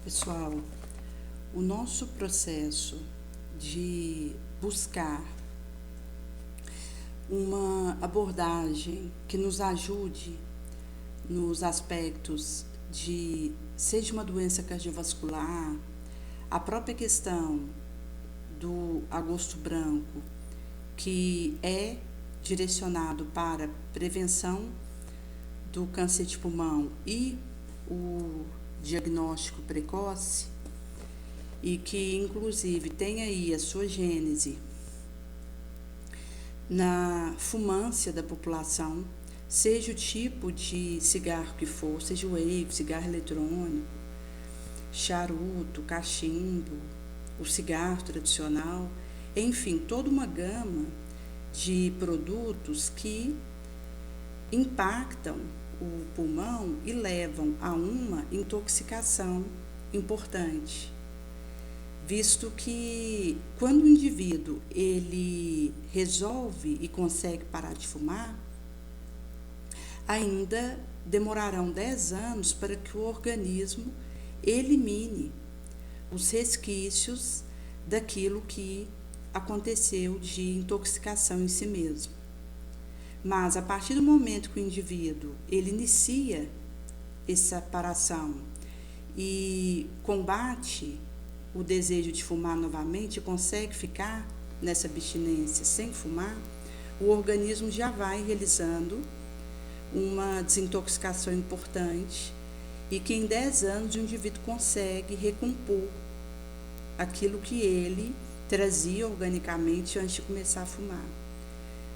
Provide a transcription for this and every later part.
Pessoal, o nosso processo de buscar uma abordagem que nos ajude nos aspectos de, seja uma doença cardiovascular, a própria questão do agosto branco, que é direcionado para prevenção do câncer de pulmão e o diagnóstico precoce, e que inclusive tem aí a sua gênese na fumância da população, seja o tipo de cigarro que for, seja o vape, cigarro eletrônico, charuto, cachimbo, o cigarro tradicional, enfim, toda uma gama de produtos que impactam o pulmão e levam a uma intoxicação importante, visto que quando o indivíduo ele resolve e consegue parar de fumar, ainda demorarão 10 anos para que o organismo elimine os resquícios daquilo que aconteceu de intoxicação em si mesmo. Mas a partir do momento que o indivíduo ele inicia essa separação e combate o desejo de fumar novamente, consegue ficar nessa abstinência sem fumar, o organismo já vai realizando uma desintoxicação importante e que em 10 anos o indivíduo consegue recompor aquilo que ele trazia organicamente antes de começar a fumar.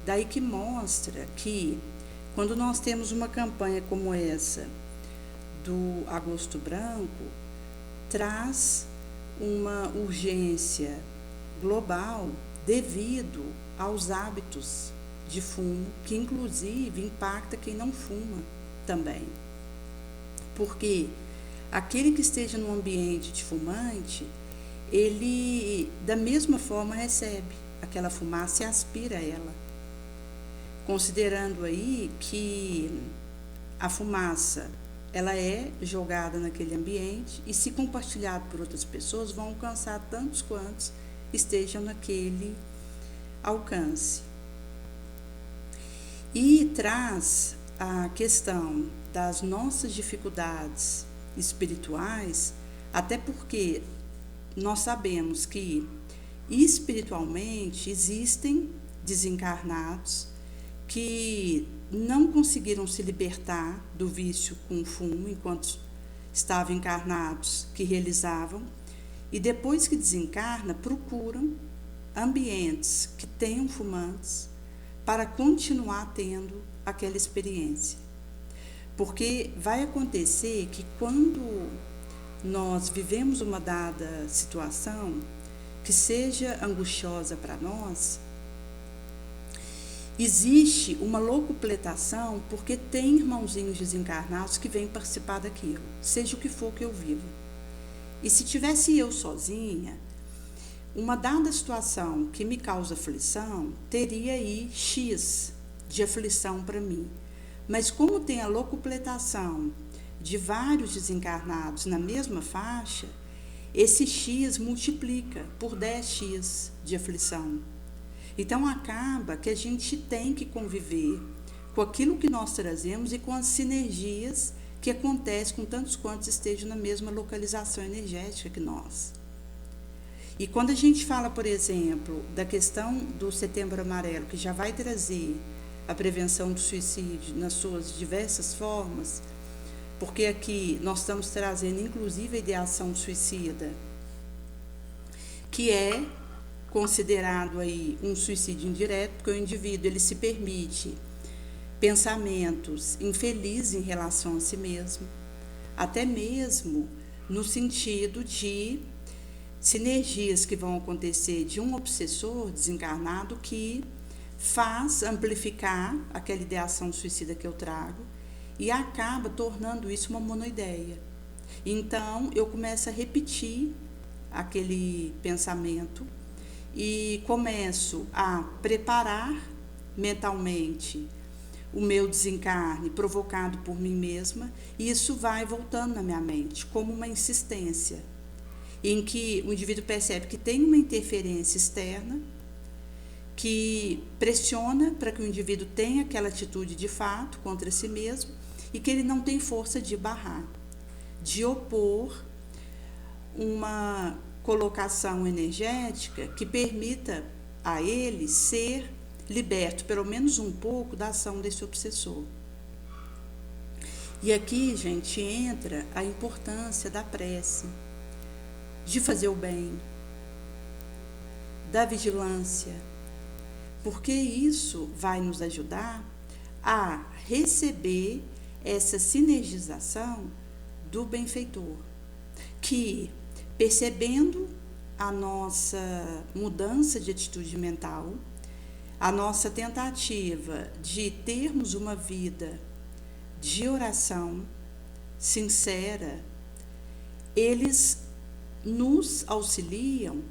Daí que mostra que, quando nós temos uma campanha como essa do Agosto Branco, traz uma urgência global devido aos hábitos de fumo, que inclusive impacta quem não fuma também. Porque aquele que esteja num ambiente de fumante, ele da mesma forma recebe aquela fumaça e aspira ela. Considerando aí que a fumaça ela é jogada naquele ambiente e, se compartilhado por outras pessoas, vão alcançar tantos quantos estejam naquele alcance. E traz a questão das nossas dificuldades espirituais, até porque nós sabemos que espiritualmente existem desencarnados que não conseguiram se libertar do vício com o fumo enquanto estavam encarnados, que realizavam, e depois que desencarna, procuram ambientes que tenham fumantes para continuar tendo aquela experiência. Porque vai acontecer que quando nós vivemos uma dada situação que seja angustiosa para nós, existe uma locupletação porque tem irmãozinhos desencarnados que vêm participar daquilo, seja o que for que eu vivo. E se tivesse eu sozinha, uma dada situação que me causa aflição, teria aí X de aflição para mim. Mas como tem a locupletação de vários desencarnados na mesma faixa, esse X multiplica por 10X de aflição. Então, acaba que a gente tem que conviver com aquilo que nós trazemos e com as sinergias que acontecem com tantos quantos estejam na mesma localização energética que nós. E quando a gente fala, por exemplo, da questão do Setembro Amarelo, que já vai trazer a prevenção do suicídio nas suas diversas formas, porque aqui nós estamos trazendo, inclusive, a ideação suicida, que é considerado aí um suicídio indireto, porque o indivíduo ele se permite pensamentos infelizes em relação a si mesmo, até mesmo no sentido de sinergias que vão acontecer de um obsessor desencarnado que faz amplificar aquela ideação suicida que eu trago e acaba tornando isso uma monoideia. Então, eu começo a repetir aquele pensamento e começo a preparar mentalmente o meu desencarne provocado por mim mesma, e isso vai voltando na minha mente como uma insistência, em que o indivíduo percebe que tem uma interferência externa que pressiona para que o indivíduo tenha aquela atitude de fato contra si mesmo e que ele não tem força de barrar, de opor uma colocação energética que permita a ele ser liberto, pelo menos um pouco, da ação desse obsessor. E aqui, gente, entra a importância da prece, de fazer o bem, da vigilância, porque isso vai nos ajudar a receber essa sinergização do benfeitor, que, percebendo a nossa mudança de atitude mental, a nossa tentativa de termos uma vida de oração sincera, eles nos auxiliam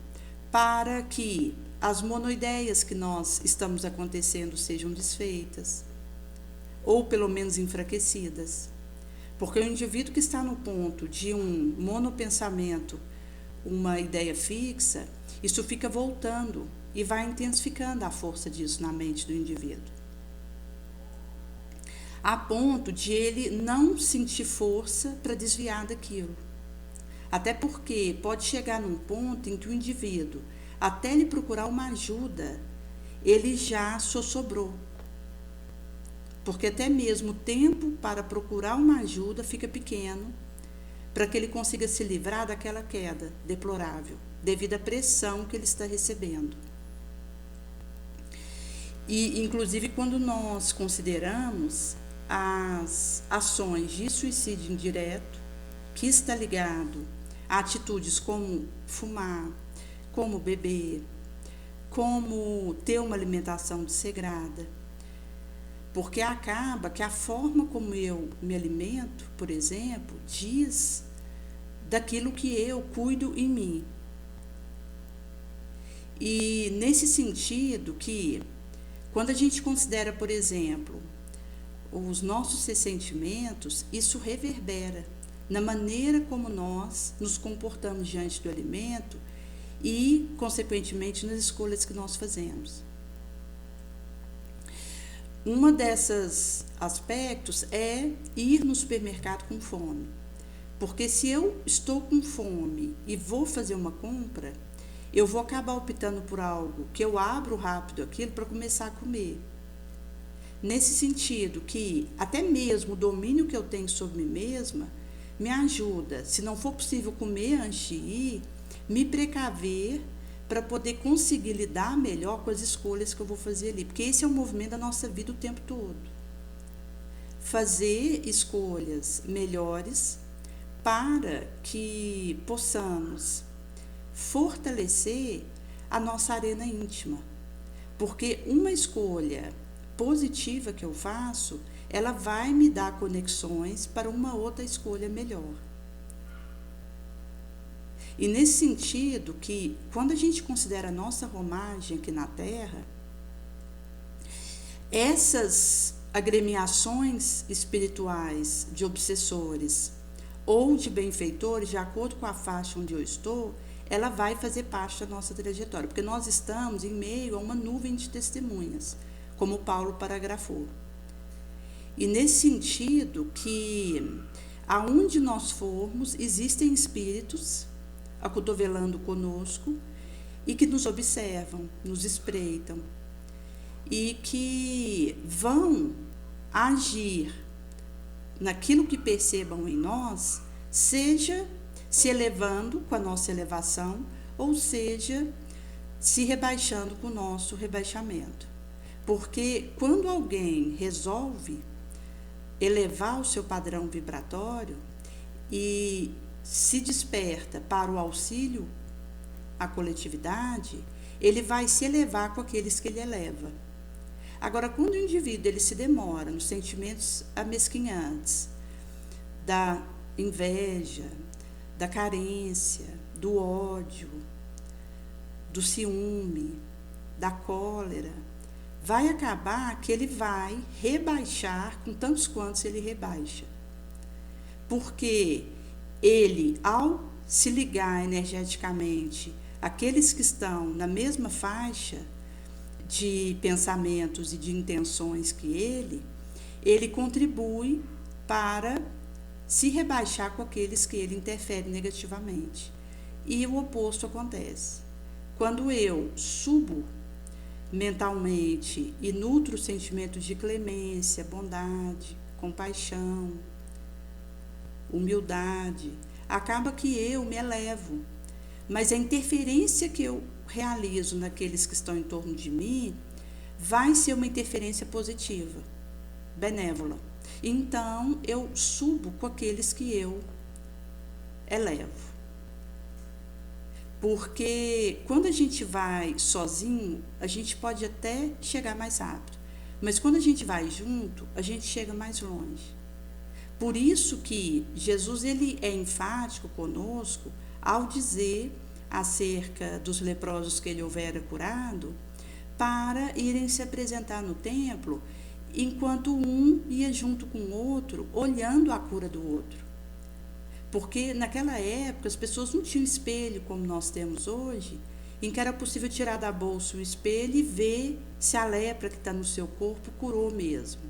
para que as monoideias que nós estamos acontecendo sejam desfeitas, ou pelo menos enfraquecidas. Porque o indivíduo que está no ponto de um monopensamento, uma ideia fixa, isso fica voltando e vai intensificando a força disso na mente do indivíduo, a ponto de ele não sentir força para desviar daquilo. Até porque pode chegar num ponto em que o indivíduo, até ele procurar uma ajuda, ele já sossobrou. Porque até mesmo o tempo para procurar uma ajuda fica pequeno, para que ele consiga se livrar daquela queda deplorável, devido à pressão que ele está recebendo. E, inclusive, quando nós consideramos as ações de suicídio indireto, que está ligado a atitudes como fumar, como beber, como ter uma alimentação desregrada, porque acaba que a forma como eu me alimento, por exemplo, diz daquilo que eu cuido em mim. E nesse sentido que, quando a gente considera, por exemplo, os nossos ressentimentos, isso reverbera na maneira como nós nos comportamos diante do alimento e, consequentemente, nas escolhas que nós fazemos. Um desses aspectos é ir no supermercado com fome. Porque se eu estou com fome e vou fazer uma compra, eu vou acabar optando por algo que eu abro rápido aquilo para começar a comer. Nesse sentido que até mesmo o domínio que eu tenho sobre mim mesma me ajuda, se não for possível comer antes de ir, me precaver para poder conseguir lidar melhor com as escolhas que eu vou fazer ali. Porque esse é o movimento da nossa vida o tempo todo. Fazer escolhas melhores para que possamos fortalecer a nossa arena íntima. Porque uma escolha positiva que eu faço, ela vai me dar conexões para uma outra escolha melhor. E nesse sentido que, quando a gente considera a nossa romagem aqui na Terra, essas agremiações espirituais de obsessores ou de benfeitores, de acordo com a faixa onde eu estou, ela vai fazer parte da nossa trajetória, porque nós estamos em meio a uma nuvem de testemunhas, como Paulo paragrafou. E nesse sentido que, aonde nós formos, existem espíritos acotovelando conosco e que nos observam, nos espreitam e que vão agir naquilo que percebam em nós, seja se elevando com a nossa elevação, ou seja, se rebaixando com o nosso rebaixamento. Porque quando alguém resolve elevar o seu padrão vibratório e se desperta para o auxílio à coletividade, ele vai se elevar com aqueles que ele eleva. Agora, quando o indivíduo ele se demora nos sentimentos amesquinhantes, da inveja, da carência, do ódio, do ciúme, da cólera, vai acabar que ele vai rebaixar com tantos quantos ele rebaixa. Porque ele, ao se ligar energeticamente àqueles que estão na mesma faixa de pensamentos e de intenções que ele contribui para se rebaixar com aqueles que ele interfere negativamente. E o oposto acontece. Quando eu subo mentalmente e nutro sentimentos de clemência, bondade, compaixão, humildade, acaba que eu me elevo. Mas a interferência que eu realizo naqueles que estão em torno de mim vai ser uma interferência positiva, benévola. Então, eu subo com aqueles que eu elevo. Porque quando a gente vai sozinho, a gente pode até chegar mais rápido. Mas quando a gente vai junto, a gente chega mais longe. Por isso que Jesus ele é enfático conosco ao dizer acerca dos leprosos que ele houvera curado, para irem se apresentar no templo, enquanto um ia junto com o outro, olhando a cura do outro. Porque naquela época as pessoas não tinham espelho como nós temos hoje, em que era possível tirar da bolsa o espelho e ver se a lepra que está no seu corpo curou mesmo.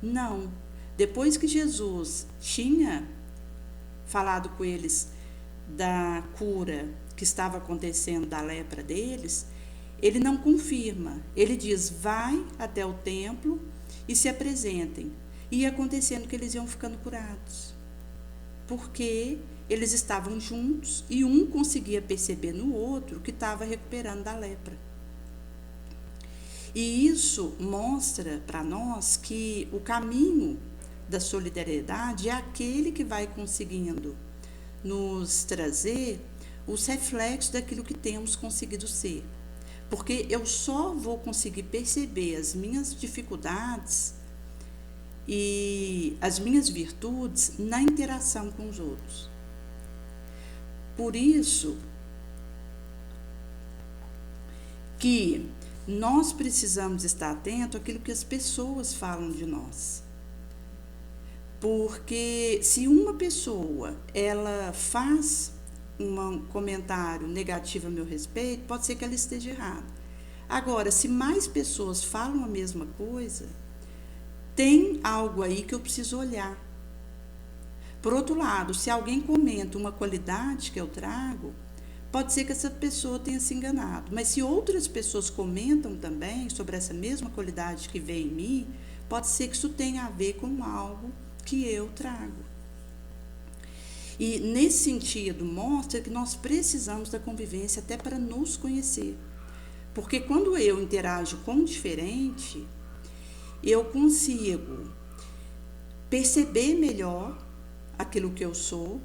Não. Depois que Jesus tinha falado com eles da cura que estava acontecendo da lepra deles, ele não confirma. Ele diz, vai até o templo e se apresentem. E ia acontecendo que eles iam ficando curados. Porque eles estavam juntos e um conseguia perceber no outro que estava recuperando da lepra. E isso mostra para nós que o caminho da solidariedade é aquele que vai conseguindo nos trazer os reflexos daquilo que temos conseguido ser. Porque eu só vou conseguir perceber as minhas dificuldades e as minhas virtudes na interação com os outros. Por isso que nós precisamos estar atentos àquilo que as pessoas falam de nós. Porque se uma pessoa ela faz um comentário negativo a meu respeito, pode ser que ela esteja errada. Agora, se mais pessoas falam a mesma coisa, tem algo aí que eu preciso olhar. Por outro lado, se alguém comenta uma qualidade que eu trago, pode ser que essa pessoa tenha se enganado. Mas se outras pessoas comentam também sobre essa mesma qualidade que vem em mim, pode ser que isso tenha a ver com algo que eu trago. E nesse sentido, mostra que nós precisamos da convivência até para nos conhecer. Porque quando eu interajo com o diferente, eu consigo perceber melhor aquilo que eu sou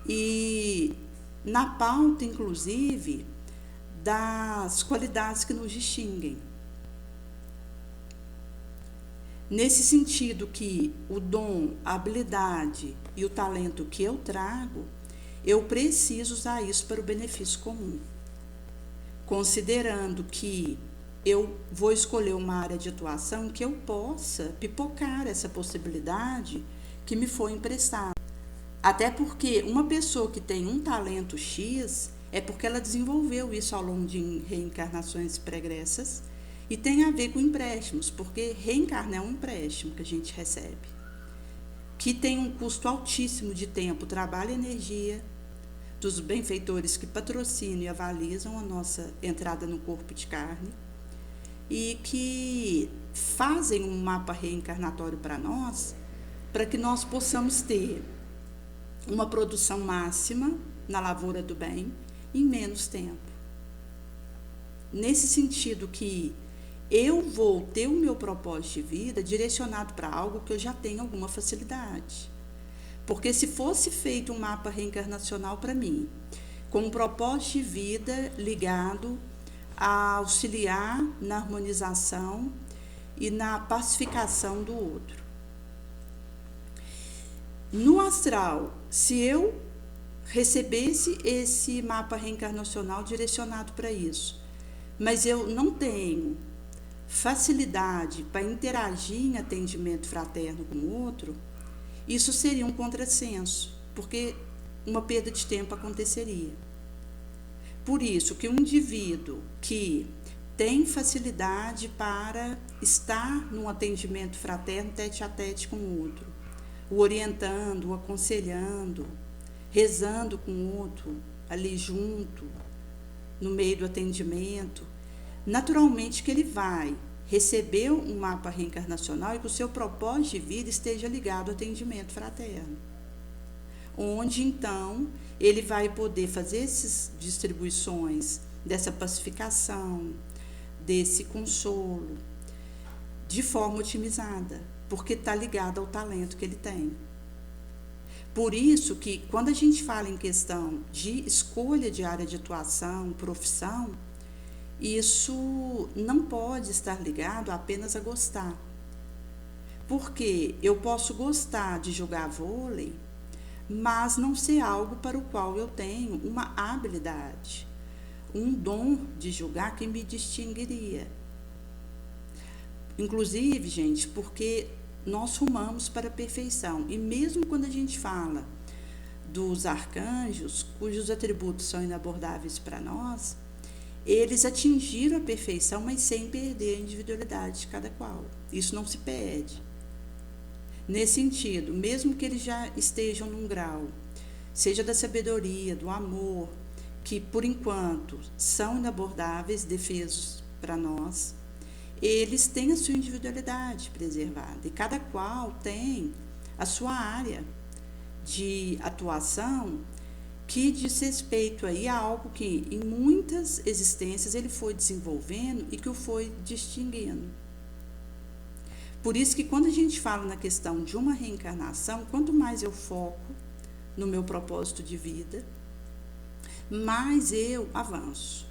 e na pauta, inclusive, das qualidades que nos distinguem. Nesse sentido que o dom, a habilidade e o talento que eu trago, eu preciso usar isso para o benefício comum. Considerando que eu vou escolher uma área de atuação que eu possa pipocar essa possibilidade que me foi emprestada. Até porque uma pessoa que tem um talento X é porque ela desenvolveu isso ao longo de reencarnações pregressas e tem a ver com empréstimos, porque reencarnar é um empréstimo que a gente recebe, que tem um custo altíssimo de tempo, trabalho e energia dos benfeitores que patrocinam e avalizam a nossa entrada no corpo de carne e que fazem um mapa reencarnatório para nós, para que nós possamos ter uma produção máxima na lavoura do bem em menos tempo. Nesse sentido que eu vou ter o meu propósito de vida direcionado para algo que eu já tenho alguma facilidade. Porque se fosse feito um mapa reencarnacional para mim, com um propósito de vida ligado a auxiliar na harmonização e na pacificação do outro. No astral, se eu recebesse esse mapa reencarnacional direcionado para isso, mas eu não tenho facilidade para interagir em atendimento fraterno com o outro, isso seria um contrassenso, porque uma perda de tempo aconteceria. Por isso que um indivíduo que tem facilidade para estar num atendimento fraterno tete a tete com o outro, o orientando, o aconselhando, rezando com o outro, ali junto, no meio do atendimento, naturalmente que ele vai receber um mapa reencarnacional e que o seu propósito de vida esteja ligado ao atendimento fraterno. Onde, então, ele vai poder fazer essas distribuições dessa pacificação, desse consolo, de forma otimizada, porque está ligado ao talento que ele tem. Por isso que, quando a gente fala em questão de escolha de área de atuação, profissão, isso não pode estar ligado apenas a gostar. Porque eu posso gostar de jogar vôlei, mas não ser algo para o qual eu tenho uma habilidade, um dom de jogar que me distinguiria. Inclusive, gente, porque nós rumamos para a perfeição. E mesmo quando a gente fala dos arcanjos, cujos atributos são inabordáveis para nós, eles atingiram a perfeição, mas sem perder a individualidade de cada qual. Isso não se perde. Nesse sentido, mesmo que eles já estejam num grau, seja da sabedoria, do amor, que por enquanto são inabordáveis, defesos para nós, eles têm a sua individualidade preservada e cada qual tem a sua área de atuação que diz respeito aí a algo que em muitas existências ele foi desenvolvendo e que o foi distinguindo. Por isso que quando a gente fala na questão de uma reencarnação, quanto mais eu foco no meu propósito de vida, mais eu avanço.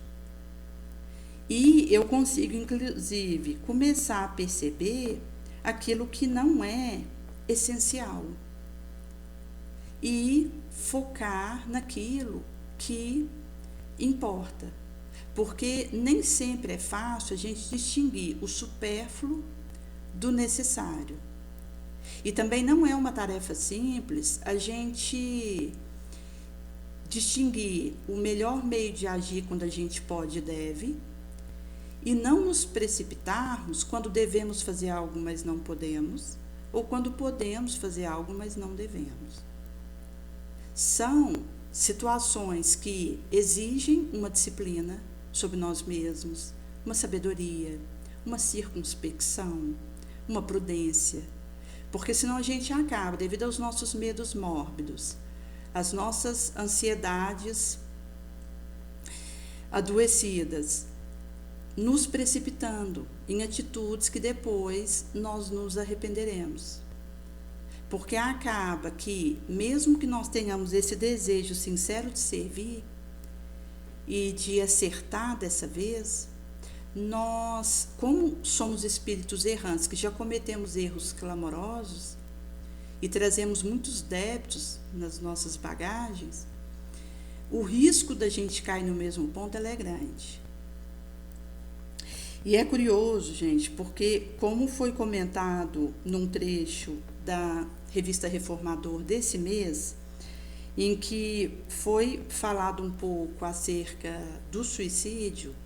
E eu consigo, inclusive, começar a perceber aquilo que não é essencial e focar naquilo que importa. Porque nem sempre é fácil a gente distinguir o supérfluo do necessário. E também não é uma tarefa simples a gente distinguir o melhor meio de agir quando a gente pode e deve, e não nos precipitarmos quando devemos fazer algo, mas não podemos, ou quando podemos fazer algo, mas não devemos. São situações que exigem uma disciplina sobre nós mesmos, uma sabedoria, uma circunspecção, uma prudência, porque senão a gente acaba, devido aos nossos medos mórbidos, às nossas ansiedades adoecidas, nos precipitando em atitudes que depois nós nos arrependeremos. Porque acaba que, mesmo que nós tenhamos esse desejo sincero de servir e de acertar dessa vez, nós, como somos espíritos errantes, que já cometemos erros clamorosos e trazemos muitos débitos nas nossas bagagens, o risco da gente cair no mesmo ponto é grande. E é curioso, gente, porque como foi comentado num trecho da revista Reformador desse mês, em que foi falado um pouco acerca do suicídio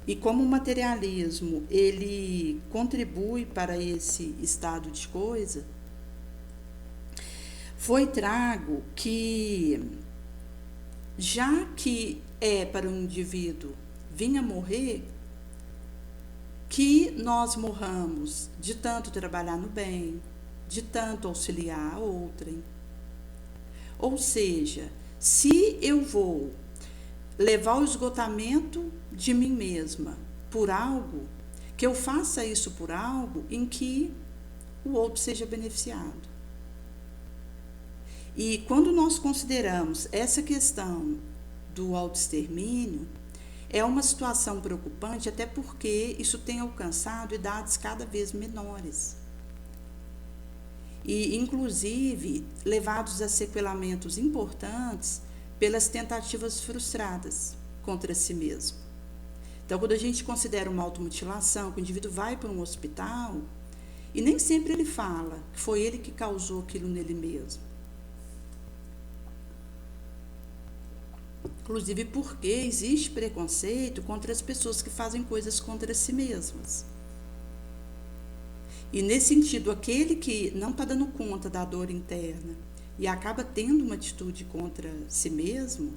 e como o materialismo ele contribui para esse estado de coisa, foi trago que, já que é para um indivíduo vir a morrer, que nós morramos de tanto trabalhar no bem, de tanto auxiliar a outrem. Ou seja, se eu vou levar o esgotamento de mim mesma por algo, que eu faça isso por algo em que o outro seja beneficiado. E quando nós consideramos essa questão do autoextermínio, é uma situação preocupante, até porque isso tem alcançado idades cada vez menores. E, inclusive, levados a sequelamentos importantes pelas tentativas frustradas contra si mesmo. Então, quando a gente considera uma automutilação, que o indivíduo vai para um hospital, e nem sempre ele fala que foi ele que causou aquilo nele mesmo. Inclusive porque existe preconceito contra as pessoas que fazem coisas contra si mesmas. E nesse sentido, aquele que não está dando conta da dor interna e acaba tendo uma atitude contra si mesmo,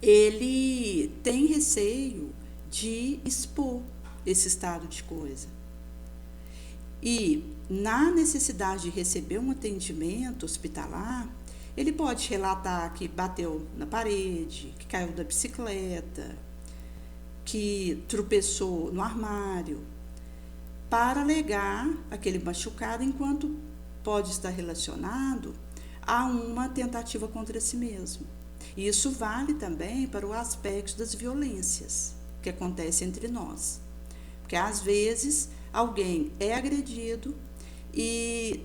ele tem receio de expor esse estado de coisa. E na necessidade de receber um atendimento hospitalar, ele pode relatar que bateu na parede, que caiu da bicicleta, que tropeçou no armário, para alegar aquele machucado, enquanto pode estar relacionado a uma tentativa contra si mesmo. E isso vale também para o aspecto das violências que acontecem entre nós. Porque às vezes alguém é agredido e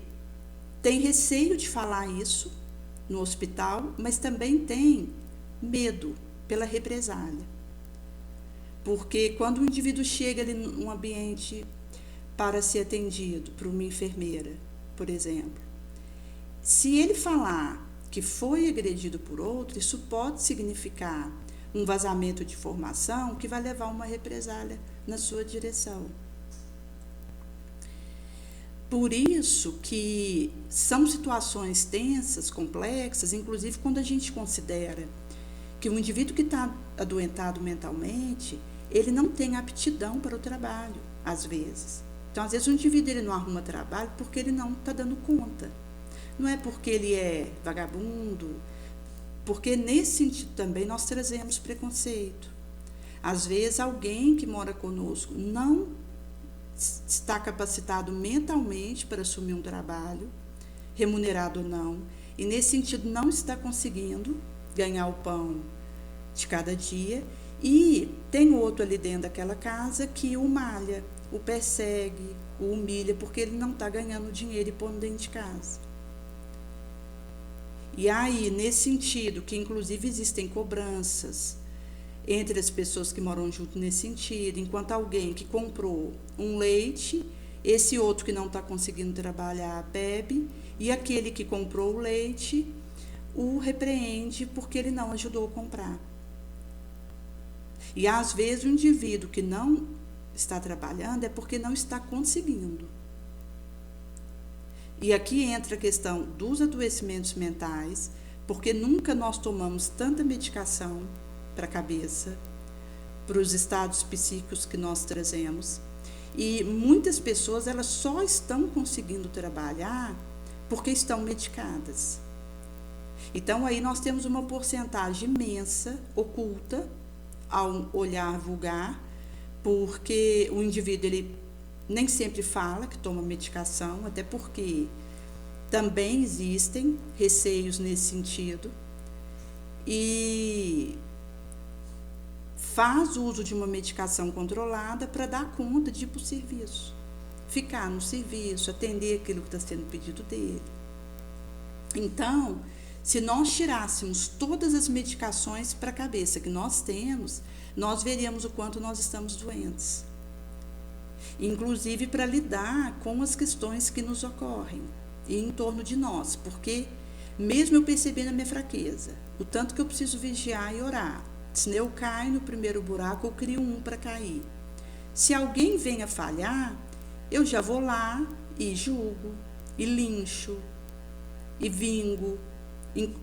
tem receio de falar isso no hospital, mas também tem medo pela represália. Porque quando o indivíduo chega ali num ambiente para ser atendido por uma enfermeira, por exemplo, se ele falar que foi agredido por outro, isso pode significar um vazamento de informação que vai levar a uma represália na sua direção. Por isso que são situações tensas, complexas, inclusive quando a gente considera que o indivíduo que está adoentado mentalmente, ele não tem aptidão para o trabalho, às vezes. Então, às vezes, o indivíduo ele não arruma trabalho porque ele não está dando conta. Não é porque ele é vagabundo, porque nesse sentido também nós trazemos preconceito. Às vezes, alguém que mora conosco não está capacitado mentalmente para assumir um trabalho, remunerado ou não, e nesse sentido não está conseguindo ganhar o pão de cada dia, e tem outro ali dentro daquela casa que o malha, o persegue, o humilha, porque ele não está ganhando dinheiro e pondo dentro de casa. E aí, nesse sentido, que inclusive existem cobranças entre as pessoas que moram junto nesse sentido, enquanto alguém que comprou um leite, esse outro que não está conseguindo trabalhar bebe, e aquele que comprou o leite o repreende porque ele não ajudou a comprar. E às vezes o indivíduo que não está trabalhando é porque não está conseguindo. E aqui entra a questão dos adoecimentos mentais, porque nunca nós tomamos tanta medicação para a cabeça, para os estados psíquicos que nós trazemos. E muitas pessoas elas só estão conseguindo trabalhar porque estão medicadas. Então, aí nós temos uma porcentagem imensa, oculta, ao olhar vulgar, porque o indivíduo ele nem sempre fala que toma medicação, até porque também existem receios nesse sentido, e faz uso de uma medicação controlada para dar conta de ir para o serviço, ficar no serviço, atender aquilo que está sendo pedido dele. Então, se nós tirássemos todas as medicações para a cabeça que nós temos, nós veríamos o quanto nós estamos doentes. Inclusive para lidar com as questões que nos ocorrem e em torno de nós, porque mesmo eu percebendo a minha fraqueza, o tanto que eu preciso vigiar e orar, se eu caio no primeiro buraco, eu crio um para cair. Se alguém vem a falhar, eu já vou lá e julgo, e lincho, e vingo,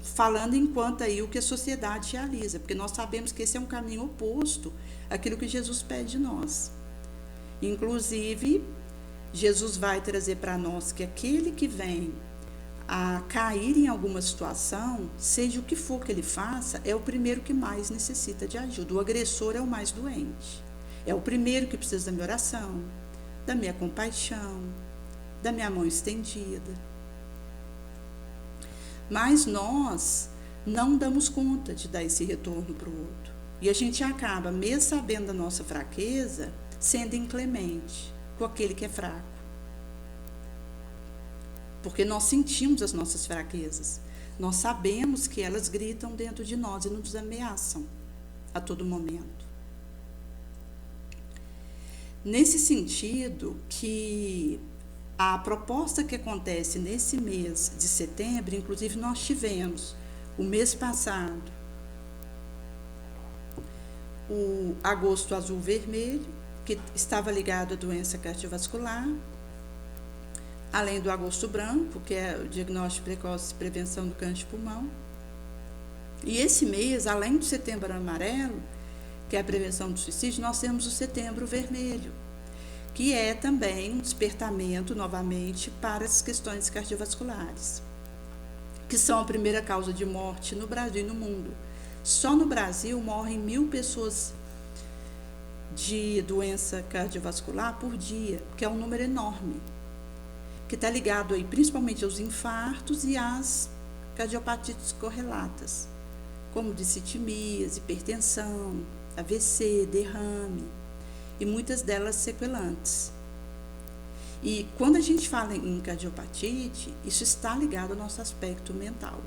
falando enquanto aí o que a sociedade realiza, porque nós sabemos que esse é um caminho oposto àquilo que Jesus pede de nós. Inclusive, Jesus vai trazer para nós que aquele que vem a cair em alguma situação, seja o que for que ele faça, é o primeiro que mais necessita de ajuda. O agressor é o mais doente. É o primeiro que precisa da minha oração, da minha compaixão, da minha mão estendida. Mas nós não damos conta de dar esse retorno para o outro. E a gente acaba, mesmo sabendo da nossa fraqueza, sendo inclemente com aquele que é fraco. Porque nós sentimos as nossas fraquezas. Nós sabemos que elas gritam dentro de nós e nos ameaçam a todo momento. Nesse sentido que a proposta que acontece nesse mês de setembro, inclusive nós tivemos o mês passado o agosto azul vermelho, que estava ligado à doença cardiovascular, além do agosto branco, que é o diagnóstico precoce e prevenção do câncer de pulmão. E esse mês, além do setembro amarelo, que é a prevenção do suicídio, nós temos o setembro vermelho, que é também um despertamento, novamente, para as questões cardiovasculares, que são a primeira causa de morte no Brasil e no mundo. Só no Brasil morrem 1.000 pessoas de doença cardiovascular por dia, que é um número enorme, que está ligado aí principalmente aos infartos e às cardiopatias correlatas, como dissitemias, hipertensão, AVC, derrame, e muitas delas sequelantes. E quando a gente fala em cardiopatite, isso está ligado ao nosso aspecto mental,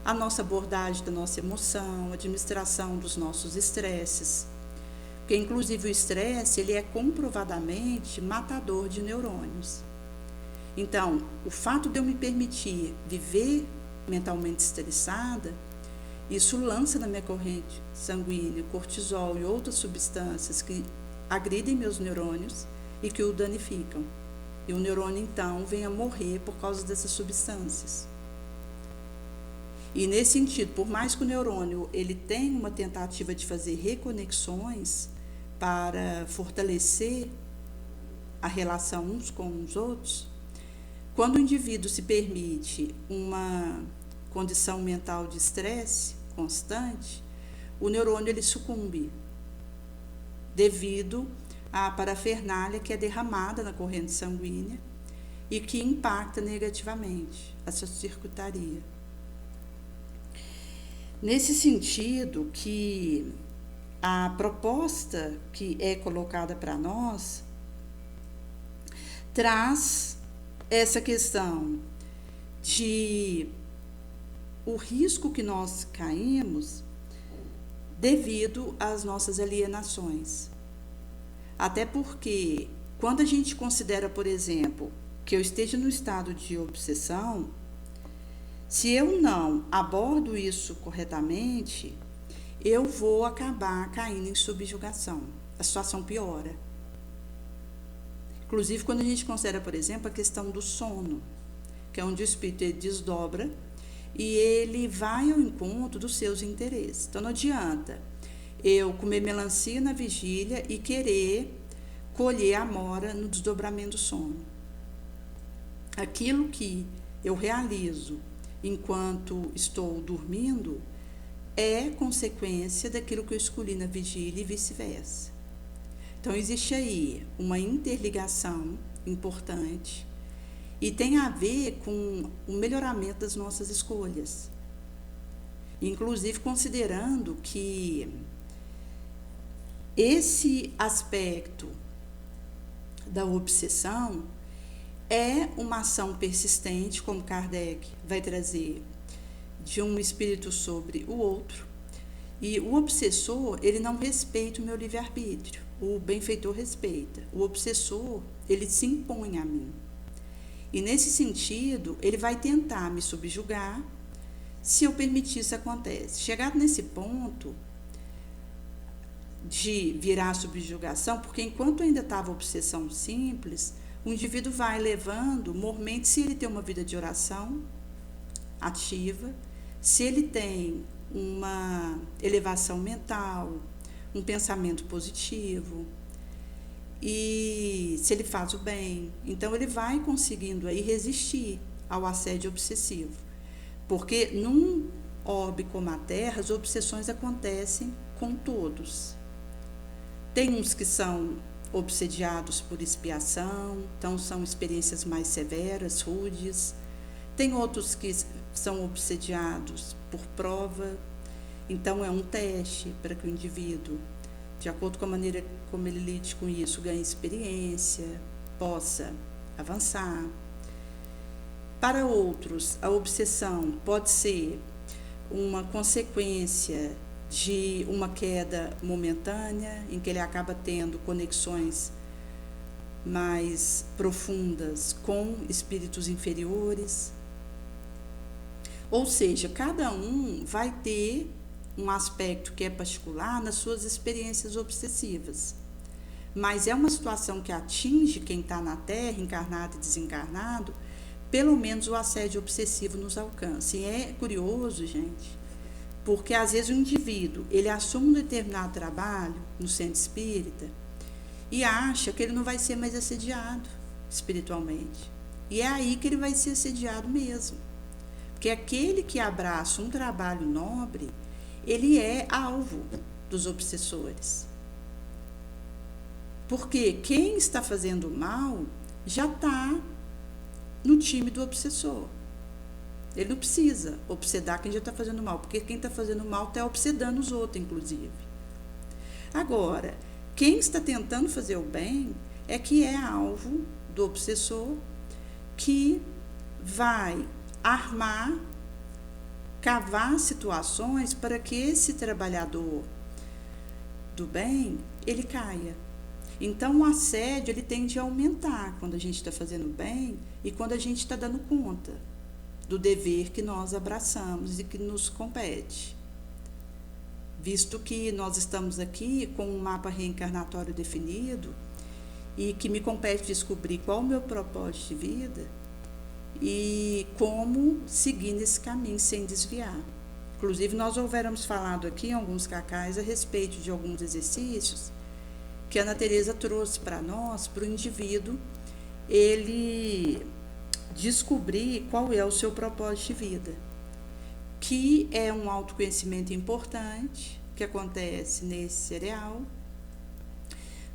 a nossa abordagem da nossa emoção, a administração dos nossos estresses, porque inclusive o estresse ele é comprovadamente matador de neurônios. Então, o fato de eu me permitir viver mentalmente estressada, isso lança na minha corrente sanguínea cortisol e outras substâncias que agridem meus neurônios e que o danificam. E o neurônio, então, vem a morrer por causa dessas substâncias. E nesse sentido, por mais que o neurônio ele tenha uma tentativa de fazer reconexões para fortalecer a relação uns com os outros, quando o indivíduo se permite uma condição mental de estresse constante, o neurônio ele sucumbe devido à parafernália que é derramada na corrente sanguínea e que impacta negativamente a sua circuitaria. Nesse sentido que a proposta que é colocada para nós traz essa questão de o risco que nós caímos devido às nossas alienações. Até porque, quando a gente considera, por exemplo, que eu esteja no estado de obsessão, se eu não abordo isso corretamente, eu vou acabar caindo em subjugação. A situação piora. Inclusive, quando a gente considera, por exemplo, a questão do sono, que é onde o espírito ele desdobra e ele vai ao encontro dos seus interesses. Então, não adianta eu comer melancia na vigília e querer colher a amora no desdobramento do sono. Aquilo que eu realizo enquanto estou dormindo é consequência daquilo que eu escolhi na vigília e vice-versa. Então, existe aí uma interligação importante e tem a ver com o melhoramento das nossas escolhas. Inclusive, considerando que esse aspecto da obsessão é uma ação persistente, como Kardec vai trazer, de um espírito sobre o outro. E o obsessor, ele não respeita o meu livre-arbítrio. O benfeitor respeita. O obsessor, ele se impõe a mim. E nesse sentido, ele vai tentar me subjugar se eu permitir isso acontecer. Chegado nesse ponto de virar subjugação, porque enquanto ainda estava obsessão simples, o indivíduo vai levando, mormente, se ele tem uma vida de oração ativa, se ele tem uma elevação mental, um pensamento positivo, e se ele faz o bem, então ele vai conseguindo aí resistir ao assédio obsessivo. Porque num orbe como a Terra, as obsessões acontecem com todos. Tem uns que são obsediados por expiação, então são experiências mais severas, rudes. Tem outros que são obsediados por prova, então é um teste para que o indivíduo, de acordo com a maneira como ele lide com isso, ganhe experiência, possa avançar. Para outros, a obsessão pode ser uma consequência de uma queda momentânea, em que ele acaba tendo conexões mais profundas com espíritos inferiores. Ou seja, cada um vai ter um aspecto que é particular nas suas experiências obsessivas. Mas é uma situação que atinge quem está na Terra, encarnado e desencarnado, pelo menos o assédio obsessivo nos alcança. E é curioso, gente, porque às vezes o indivíduo, ele assume um determinado trabalho no centro espírita e acha que ele não vai ser mais assediado espiritualmente. E é aí que ele vai ser assediado mesmo. Porque aquele que abraça um trabalho nobre, ele é alvo dos obsessores. Porque quem está fazendo mal já está no time do obsessor. Ele não precisa obsedar quem já está fazendo mal, porque quem está fazendo mal está obsedando os outros, inclusive. Agora, quem está tentando fazer o bem é que é alvo do obsessor, que vai armar, cavar situações para que esse trabalhador do bem, ele caia. Então, o assédio, ele tende a aumentar quando a gente está fazendo bem e quando a gente está dando conta do dever que nós abraçamos e que nos compete. Visto que nós estamos aqui com um mapa reencarnatório definido e que me compete descobrir qual é o meu propósito de vida e como seguir nesse caminho sem desviar. Inclusive, nós houvéramos falado aqui em alguns cacais a respeito de alguns exercícios que a Ana Teresa trouxe para nós, para o indivíduo, ele descobrir qual é o seu propósito de vida, que é um autoconhecimento importante, que acontece nesse cereal,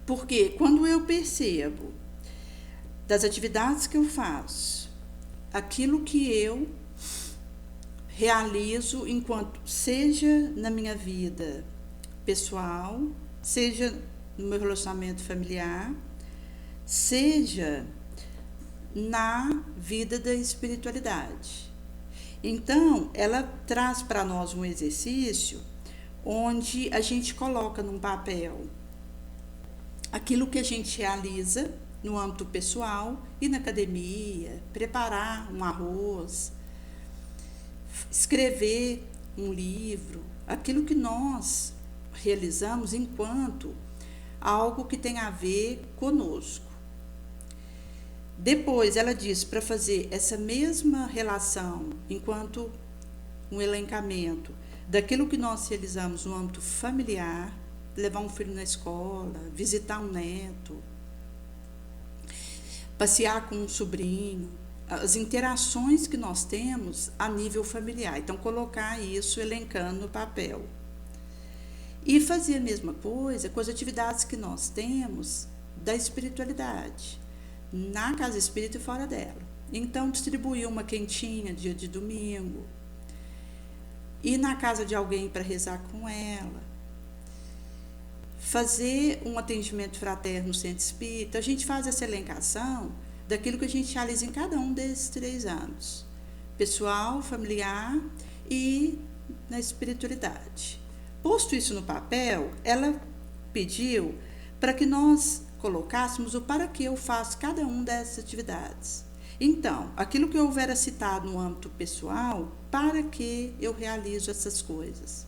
porque quando eu percebo das atividades que eu faço, aquilo que eu realizo enquanto, seja na minha vida pessoal, seja no meu relacionamento familiar, seja na vida da espiritualidade. Então, ela traz para nós um exercício onde a gente coloca num papel aquilo que a gente realiza no âmbito pessoal e na academia, preparar um arroz, escrever um livro, aquilo que nós realizamos enquanto algo que tem a ver conosco. Depois ela diz para fazer essa mesma relação enquanto um elencamento daquilo que nós realizamos no âmbito familiar, levar um filho na escola, visitar um neto, passear com um sobrinho, as interações que nós temos a nível familiar. Então, colocar isso elencando no papel. E fazer a mesma coisa com as atividades que nós temos da espiritualidade, na casa espírita e fora dela. Então, distribuir uma quentinha dia de domingo, ir na casa de alguém para rezar com ela, fazer um atendimento fraterno no centro espírita. A gente faz essa elencação daquilo que a gente realiza em cada um desses 3 anos, pessoal, familiar e na espiritualidade. Posto isso no papel, ela pediu para que nós colocássemos o para que eu faço cada uma dessas atividades. Então, aquilo que eu houver citado no âmbito pessoal, para que eu realizo essas coisas.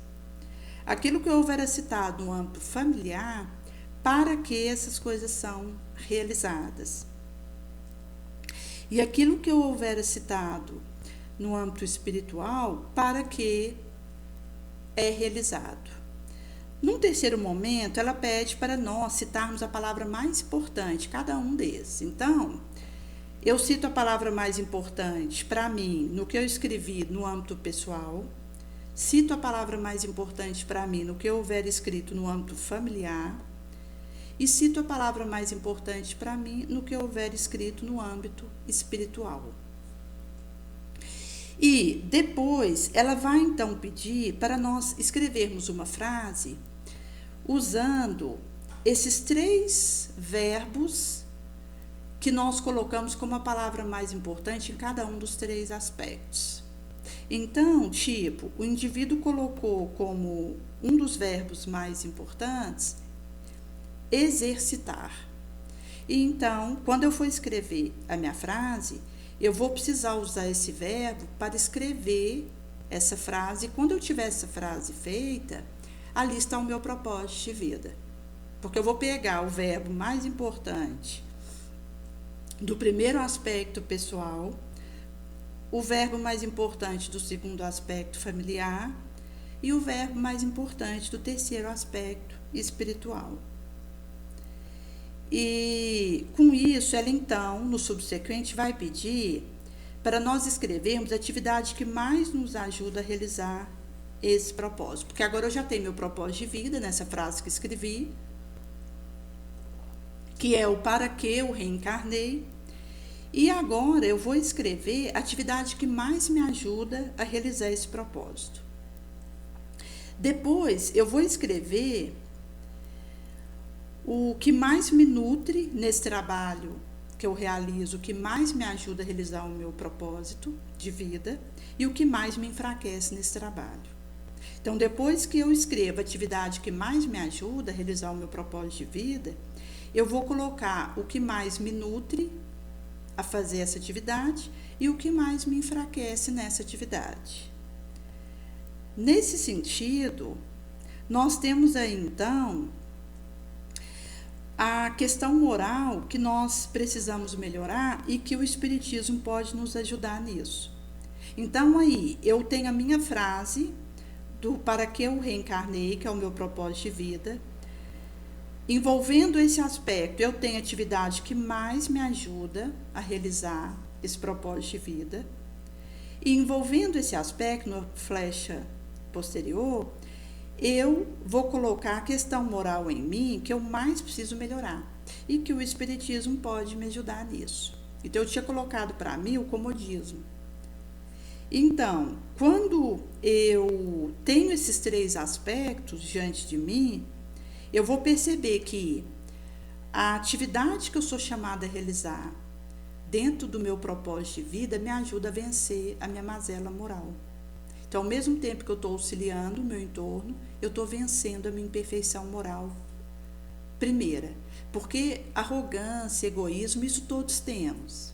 Aquilo que eu houver citado no âmbito familiar, para que essas coisas são realizadas. E aquilo que eu houver citado no âmbito espiritual, para que é realizado. Num terceiro momento, ela pede para nós citarmos a palavra mais importante, cada um desses. Então, eu cito a palavra mais importante para mim, no que eu escrevi no âmbito pessoal, cito a palavra mais importante para mim, no que eu houver escrito no âmbito familiar, e cito a palavra mais importante para mim, no que eu houver escrito no âmbito espiritual. E depois ela vai então pedir para nós escrevermos uma frase usando esses 3 verbos que nós colocamos como a palavra mais importante em cada um dos 3 aspectos. Então, tipo, o indivíduo colocou como um dos verbos mais importantes exercitar. E então, quando eu for escrever a minha frase, eu vou precisar usar esse verbo para escrever essa frase. E quando eu tiver essa frase feita, ali está o meu propósito de vida. Porque eu vou pegar o verbo mais importante do primeiro aspecto pessoal, o verbo mais importante do segundo aspecto familiar e o verbo mais importante do terceiro aspecto espiritual. E com isso, ela então, no subsequente, vai pedir para nós escrevermos a atividade que mais nos ajuda a realizar esse propósito. Porque agora eu já tenho meu propósito de vida nessa frase que escrevi, que é o para que eu reencarnei. E agora eu vou escrever a atividade que mais me ajuda a realizar esse propósito. Depois eu vou escrever o que mais me nutre nesse trabalho que eu realizo, o que mais me ajuda a realizar o meu propósito de vida e o que mais me enfraquece nesse trabalho. Então, depois que eu escrevo a atividade que mais me ajuda a realizar o meu propósito de vida, eu vou colocar o que mais me nutre a fazer essa atividade e o que mais me enfraquece nessa atividade. Nesse sentido, nós temos aí então a questão moral que nós precisamos melhorar e que o Espiritismo pode nos ajudar nisso. Então aí eu tenho a minha frase do para que eu reencarnei, que é o meu propósito de vida. Envolvendo esse aspecto, eu tenho a atividade que mais me ajuda a realizar esse propósito de vida. E envolvendo esse aspecto, na flecha posterior, eu vou colocar a questão moral em mim que eu mais preciso melhorar e que o Espiritismo pode me ajudar nisso. Então, eu tinha colocado para mim o comodismo. Então, quando eu tenho esses três aspectos diante de mim, eu vou perceber que a atividade que eu sou chamada a realizar dentro do meu propósito de vida me ajuda a vencer a minha mazela moral. Então, ao mesmo tempo que eu estou auxiliando o meu entorno, eu estou vencendo a minha imperfeição moral primeira. Porque arrogância, egoísmo, isso todos temos.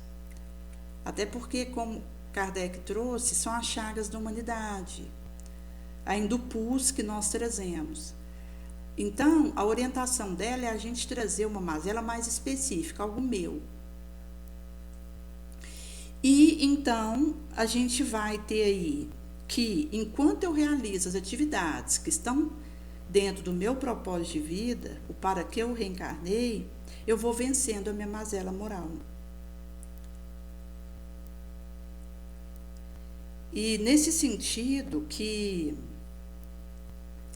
Até porque, como Kardec trouxe, são as chagas da humanidade, ainda o pus que nós trazemos. Então, a orientação dela é a gente trazer uma mazela mais específica, algo meu. E, então, a gente vai ter aí que, enquanto eu realizo as atividades que estão dentro do meu propósito de vida, o para que eu reencarnei, eu vou vencendo a minha mazela moral. E nesse sentido que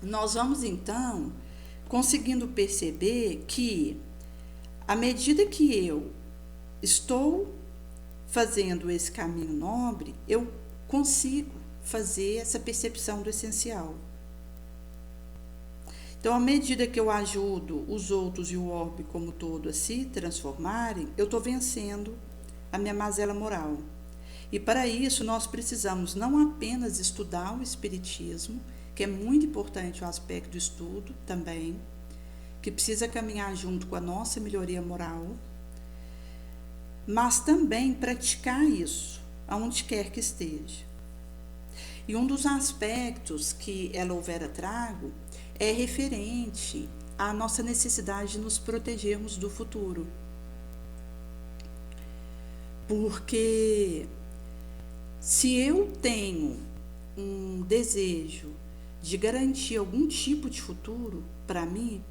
nós vamos, então, conseguindo perceber que, à medida que eu estou fazendo esse caminho nobre, eu consigo fazer essa percepção do essencial. Então, à medida que eu ajudo os outros e o orbe como todo a se transformarem, eu estou vencendo a minha mazela moral. E para isso, nós precisamos não apenas estudar o Espiritismo, que é muito importante o aspecto do estudo também, que precisa caminhar junto com a nossa melhoria moral, mas também praticar isso, aonde quer que esteja. E um dos aspectos que ela houvera trago é referente à nossa necessidade de nos protegermos do futuro. Porque se eu tenho um desejo de garantir algum tipo de futuro para mim,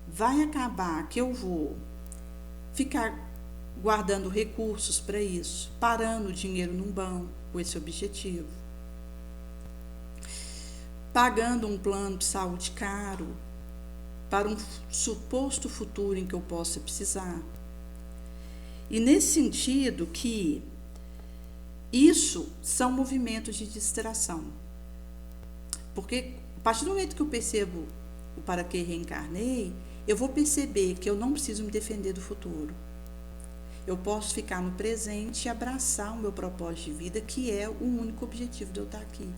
vai acabar que eu vou ficar guardando recursos para isso, parando o dinheiro num banco com esse objetivo, pagando um plano de saúde caro para um suposto futuro em que eu possa precisar. E nesse sentido que isso são movimentos de distração. Porque a partir do momento que eu percebo o para que reencarnei, eu vou perceber que eu não preciso me defender do futuro. Eu posso ficar no presente e abraçar o meu propósito de vida, que é o único objetivo de eu estar aqui.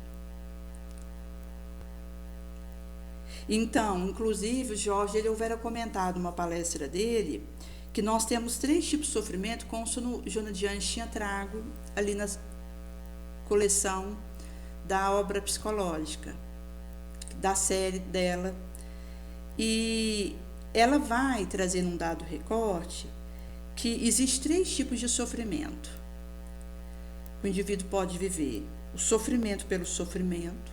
Então, inclusive, o Jorge, ele houvera comentado numa palestra dele, que nós temos 3 tipos de sofrimento, como o Joana de Anjos tinha trago ali na coleção da obra psicológica, da série dela. E ela vai trazer num dado recorte que existem 3 tipos de sofrimento. O indivíduo pode viver o sofrimento pelo sofrimento,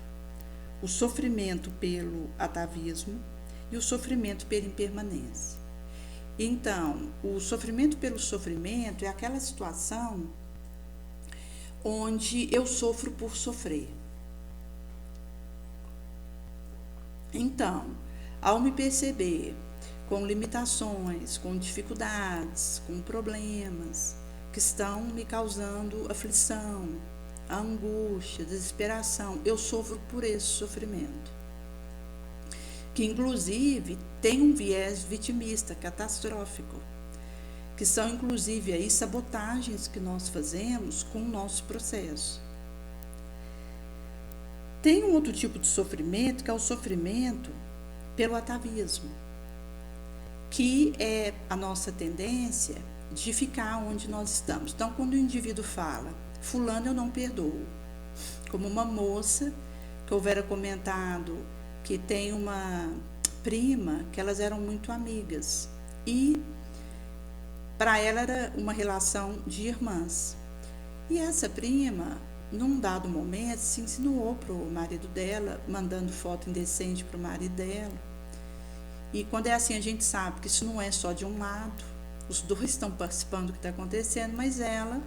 o sofrimento pelo atavismo e o sofrimento pela impermanência. Então, o sofrimento pelo sofrimento é aquela situação onde eu sofro por sofrer. Então, ao me perceber com limitações, com dificuldades, com problemas que estão me causando aflição, angústia, desesperação, eu sofro por esse sofrimento, que inclusive tem um viés vitimista, catastrófico, que são inclusive aí sabotagens que nós fazemos com o nosso processo. Tem um outro tipo de sofrimento, que é o sofrimento pelo atavismo, que é a nossa tendência de ficar onde nós estamos. Então, quando o indivíduo fala, fulano eu não perdoo, como uma moça que houvera comentado que tem uma prima que elas eram muito amigas e para ela era uma relação de irmãs. E essa prima, num dado momento, se insinuou para o marido dela, mandando foto indecente para o marido dela. E quando é assim, a gente sabe que isso não é só de um lado, os dois estão participando do que está acontecendo, mas ela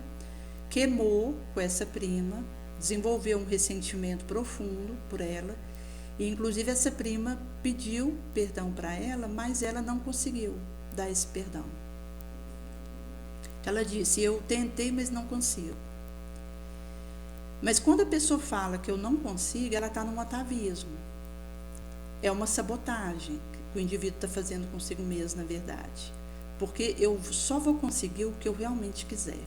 queimou com essa prima, desenvolveu um ressentimento profundo por ela, e inclusive essa prima pediu perdão para ela, mas ela não conseguiu dar esse perdão. Ela disse, eu tentei, mas não consigo. Mas quando a pessoa fala que eu não consigo, ela está num atavismo. É uma sabotagem que o indivíduo está fazendo consigo mesmo, na verdade. Porque eu só vou conseguir o que eu realmente quiser.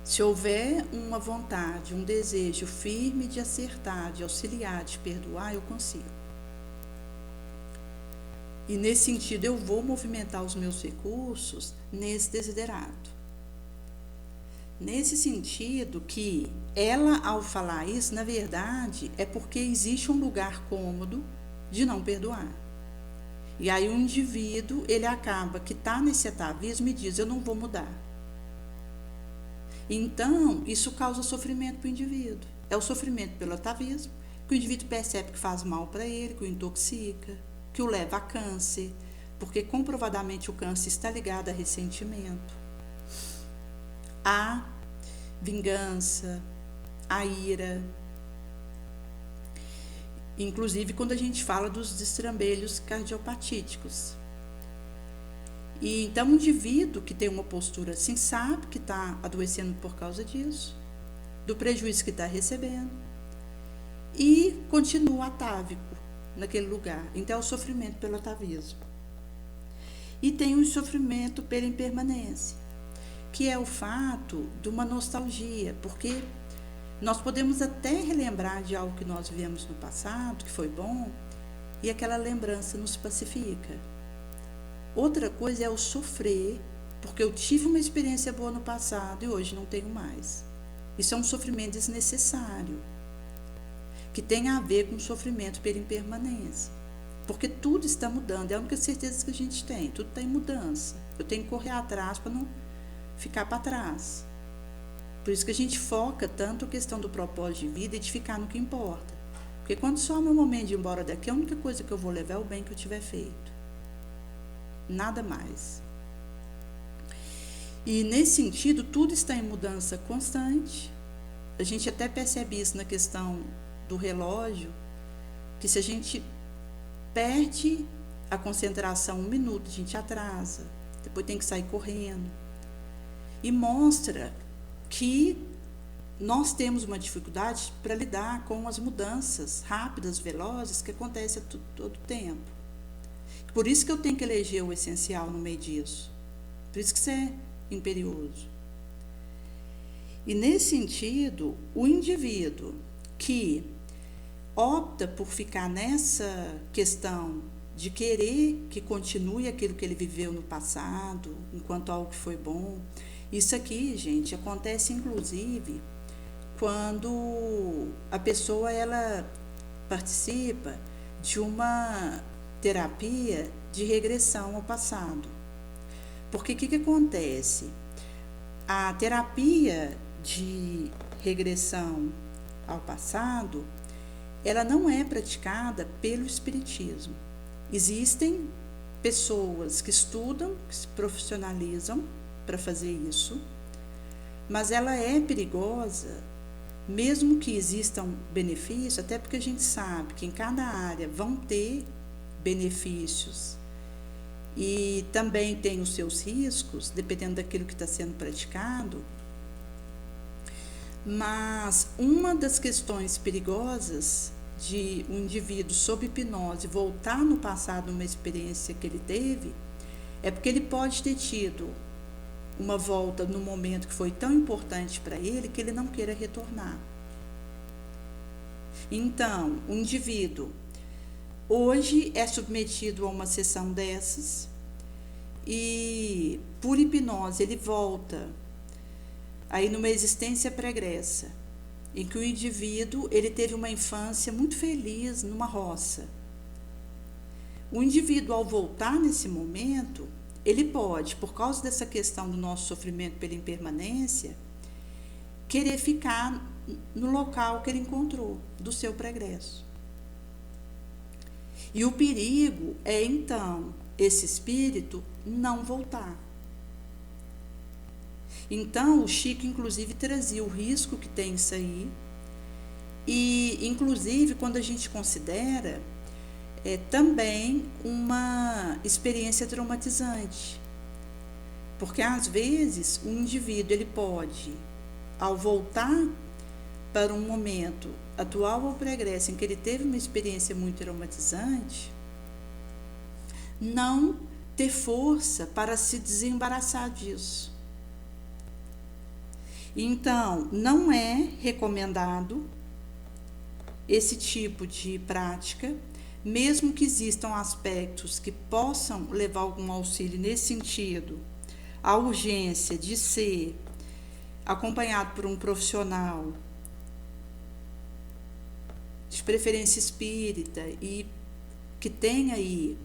Se houver uma vontade, um desejo firme de acertar, de auxiliar, de perdoar, eu consigo. E nesse sentido, eu vou movimentar os meus recursos nesse desiderato. Nesse sentido que ela, ao falar isso, na verdade, é porque existe um lugar cômodo de não perdoar. E aí o indivíduo, ele acaba que está nesse atavismo e diz, eu não vou mudar. Então, isso causa sofrimento para o indivíduo. É o sofrimento pelo atavismo, que o indivíduo percebe que faz mal para ele, que o intoxica, que o leva a câncer, porque comprovadamente o câncer está ligado a ressentimento, a vingança, a ira. Inclusive quando a gente fala dos destrambelhos cardiopatíticos. E então o indivíduo que tem uma postura assim sabe que está adoecendo por causa disso, do prejuízo que está recebendo, e continua atávico naquele lugar. Então é o sofrimento pelo atavismo. E tem o sofrimento pela impermanência, que é o fato de uma nostalgia, porque nós podemos até relembrar de algo que nós vivemos no passado, que foi bom, e aquela lembrança nos pacifica. Outra coisa é o sofrer, porque eu tive uma experiência boa no passado e hoje não tenho mais. Isso é um sofrimento desnecessário, que tem a ver com o sofrimento pela impermanência. Porque tudo está mudando, é a única certeza que a gente tem, tudo está em mudança. Eu tenho que correr atrás para não ficar para trás. Por isso que a gente foca tanto a questão do propósito de vida e de ficar no que importa. Porque quando só é o meu momento de ir embora daqui, a única coisa que eu vou levar é o bem que eu tiver feito. Nada mais. E nesse sentido, tudo está em mudança constante. A gente até percebe isso na questão do relógio, que se a gente perde a concentração 1 minuto, a gente atrasa, depois tem que sair correndo. E mostra que nós temos uma dificuldade para lidar com as mudanças rápidas, velozes, que acontecem a todo tempo. Por isso que eu tenho que eleger o essencial no meio disso. Por isso que isso é imperioso. E nesse sentido, o indivíduo que opta por ficar nessa questão de querer que continue aquilo que ele viveu no passado, enquanto algo que foi bom. Isso aqui, gente, acontece inclusive quando a pessoa ela participa de uma terapia de regressão ao passado. Porque o que acontece? A terapia de regressão ao passado, ela não é praticada pelo espiritismo. Existem pessoas que estudam, que se profissionalizam para fazer isso, mas ela é perigosa, mesmo que existam benefícios, até porque a gente sabe que em cada área vão ter benefícios e também tem os seus riscos, dependendo daquilo que está sendo praticado. Mas uma das questões perigosas de um indivíduo sob hipnose voltar no passado numa experiência que ele teve, é porque ele pode ter tido uma volta no momento que foi tão importante para ele que ele não queira retornar. Então, o indivíduo hoje é submetido a uma sessão dessas e, por hipnose, ele volta aí numa existência pregressa, em que o indivíduo ele teve uma infância muito feliz numa roça. O indivíduo, ao voltar nesse momento, ele pode, por causa dessa questão do nosso sofrimento pela impermanência, querer ficar no local que ele encontrou, do seu pregresso. E o perigo é, então, esse espírito não voltar. Então, o Chico, inclusive, trazia o risco que tem isso aí. E, inclusive, quando a gente considera também uma experiência traumatizante. Porque, às vezes, o indivíduo ele pode, ao voltar para um momento atual ou pregresso em que ele teve uma experiência muito traumatizante, não ter força para se desembaraçar disso. Então, não é recomendado esse tipo de prática, mesmo que existam aspectos que possam levar algum auxílio nesse sentido, a urgência de ser acompanhado por um profissional, de preferência espírita, e que tenha aí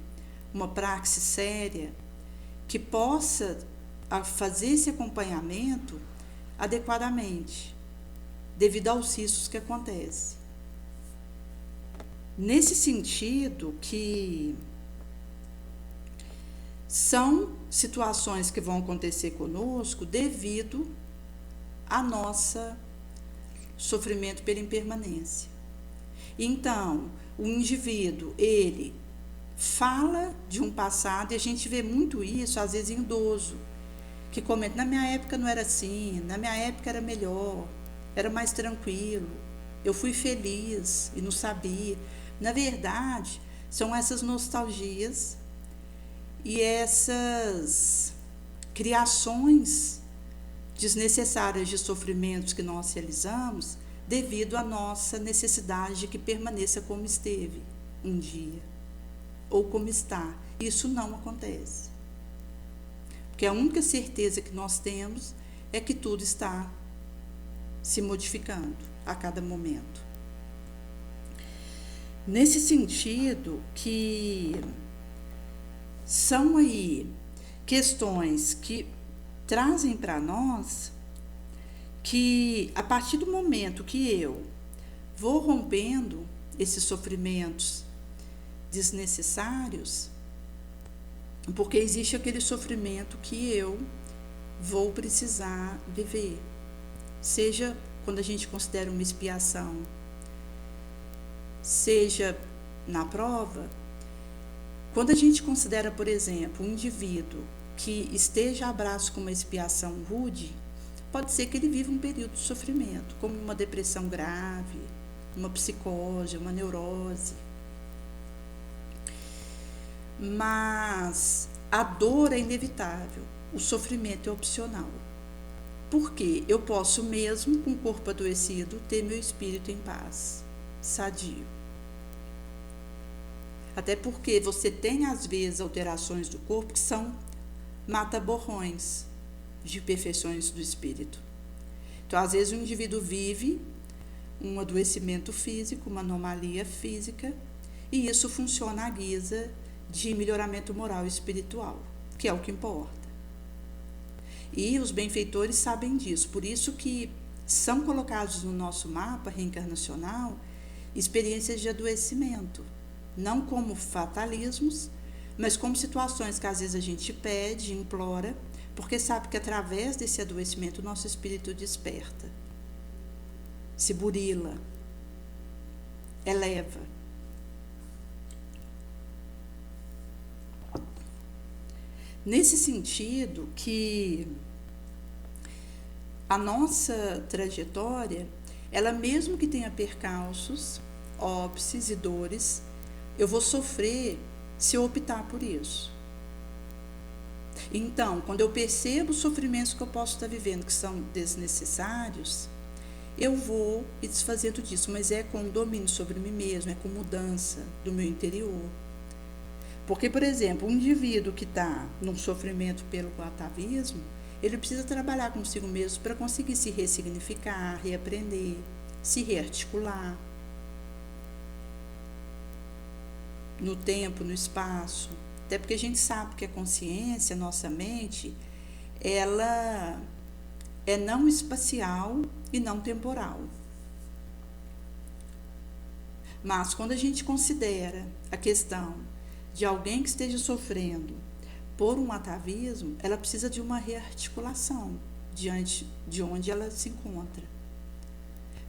uma praxis séria, que possa fazer esse acompanhamento adequadamente, devido aos riscos que acontecem. Nesse sentido, que são situações que vão acontecer conosco devido a nosso sofrimento pela impermanência. Então, o indivíduo, ele fala de um passado, e a gente vê muito isso, às vezes, em idoso, que comenta: na minha época não era assim, na minha época era melhor, era mais tranquilo, eu fui feliz e não sabia. Na verdade, são essas nostalgias e essas criações desnecessárias de sofrimentos que nós realizamos devido à nossa necessidade de que permaneça como esteve um dia, ou como está. Isso não acontece. Porque a única certeza que nós temos é que tudo está se modificando a cada momento. Nesse sentido, que são aí questões que trazem para nós que, a partir do momento que eu vou rompendo esses sofrimentos desnecessários, porque existe aquele sofrimento que eu vou precisar viver, seja quando a gente considera uma expiação, seja na prova. Quando a gente considera, por exemplo, um indivíduo que esteja a braço com uma expiação rude, pode ser que ele viva um período de sofrimento, como uma depressão grave, uma psicose, uma neurose. Mas a dor é inevitável, o sofrimento é opcional. Porque eu posso, mesmo com o corpo adoecido, ter meu espírito em paz, sadio. Até porque você tem, às vezes, alterações do corpo que são mata-borrões de perfeições do espírito. Então, às vezes, o indivíduo vive um adoecimento físico, uma anomalia física, e isso funciona à guisa de melhoramento moral e espiritual, que é o que importa. E os benfeitores sabem disso, por isso que são colocados no nosso mapa reencarnacional experiências de adoecimento, não como fatalismos, mas como situações que às vezes a gente pede, implora, porque sabe que através desse adoecimento o nosso espírito desperta, se burila, eleva. Nesse sentido que a nossa trajetória, ela mesmo que tenha percalços, óbices e dores, eu vou sofrer se eu optar por isso. Então, quando eu percebo os sofrimentos que eu posso estar vivendo, que são desnecessários, eu vou me desfazendo disso, mas é com domínio sobre mim mesmo, é com mudança do meu interior. Porque, por exemplo, um indivíduo que está num sofrimento pelo atavismo, ele precisa trabalhar consigo mesmo para conseguir se ressignificar, reaprender, se rearticular no tempo, no espaço. Até porque a gente sabe que a consciência, a nossa mente, ela é não espacial e não temporal. Mas quando a gente considera a questão de alguém que esteja sofrendo por um atavismo, ela precisa de uma rearticulação diante de onde ela se encontra.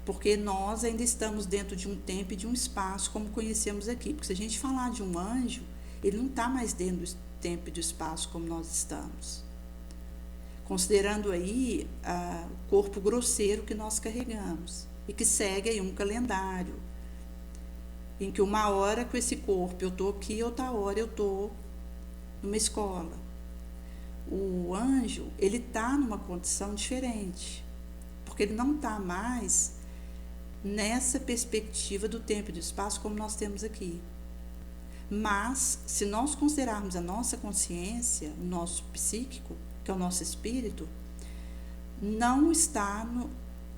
Porque nós ainda estamos dentro de um tempo e de um espaço como conhecemos aqui. Porque se a gente falar de um anjo, ele não está mais dentro do tempo e do espaço como nós estamos. Considerando aí o corpo grosseiro que nós carregamos e que segue aí um calendário, em que uma hora com esse corpo eu estou aqui, outra hora eu estou numa escola. O anjo, ele está numa condição diferente, porque ele não está mais nessa perspectiva do tempo e do espaço como nós temos aqui. Mas, se nós considerarmos a nossa consciência, o nosso psíquico, que é o nosso espírito, não está no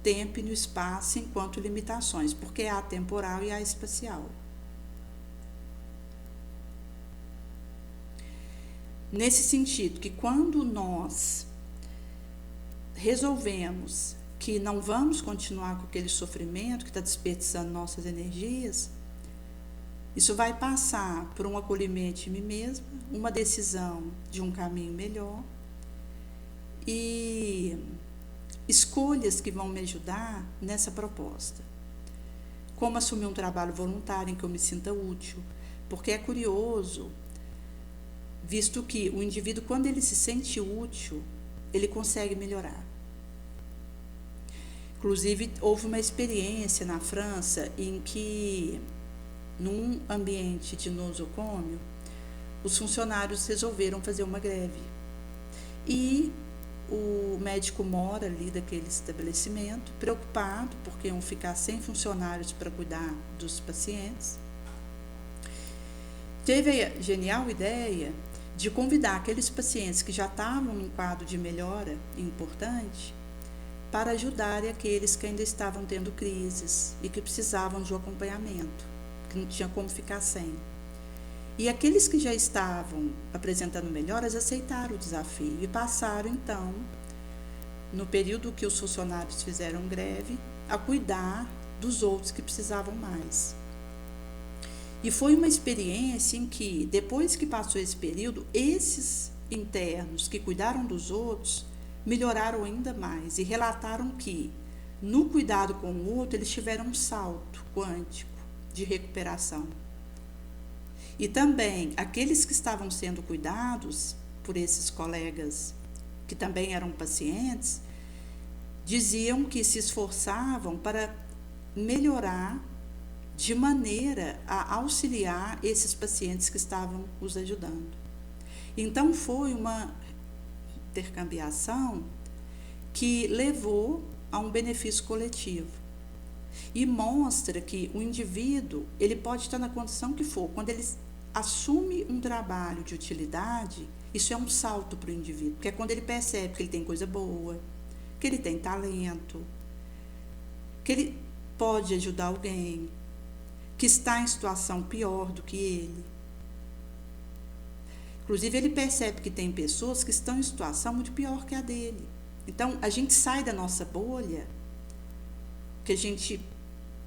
tempo e no espaço enquanto limitações, porque é atemporal e espacial. Nesse sentido, que quando nós resolvemos que não vamos continuar com aquele sofrimento que está desperdiçando nossas energias, isso vai passar por um acolhimento de mim mesma, uma decisão de um caminho melhor e escolhas que vão me ajudar nessa proposta. Como assumir um trabalho voluntário em que eu me sinta útil, porque é curioso, visto que o indivíduo, quando ele se sente útil, ele consegue melhorar. Inclusive, houve uma experiência na França em que, num ambiente de nosocômio, os funcionários resolveram fazer uma greve. E o médico mora ali daquele estabelecimento, preocupado, porque iam ficar sem funcionários para cuidar dos pacientes. Teve a genial ideia de convidar aqueles pacientes que já estavam num quadro de melhora importante para ajudarem aqueles que ainda estavam tendo crises e que precisavam de um acompanhamento, que não tinha como ficar sem. E aqueles que já estavam apresentando melhoras aceitaram o desafio e passaram, então, no período que os funcionários fizeram greve, a cuidar dos outros que precisavam mais. E foi uma experiência em que, depois que passou esse período, esses internos que cuidaram dos outros melhoraram ainda mais e relataram que, no cuidado com o outro, eles tiveram um salto quântico de recuperação. E também aqueles que estavam sendo cuidados por esses colegas que também eram pacientes, diziam que se esforçavam para melhorar de maneira a auxiliar esses pacientes que estavam os ajudando. Então foi uma intercambiação que levou a um benefício coletivo e mostra que o indivíduo, ele pode estar na condição que for, quando ele assume um trabalho de utilidade, isso é um salto para o indivíduo, porque é quando ele percebe que ele tem coisa boa, que ele tem talento, que ele pode ajudar alguém, que está em situação pior do que ele. Inclusive, ele percebe que tem pessoas que estão em situação muito pior que a dele. Então, a gente sai da nossa bolha, que a gente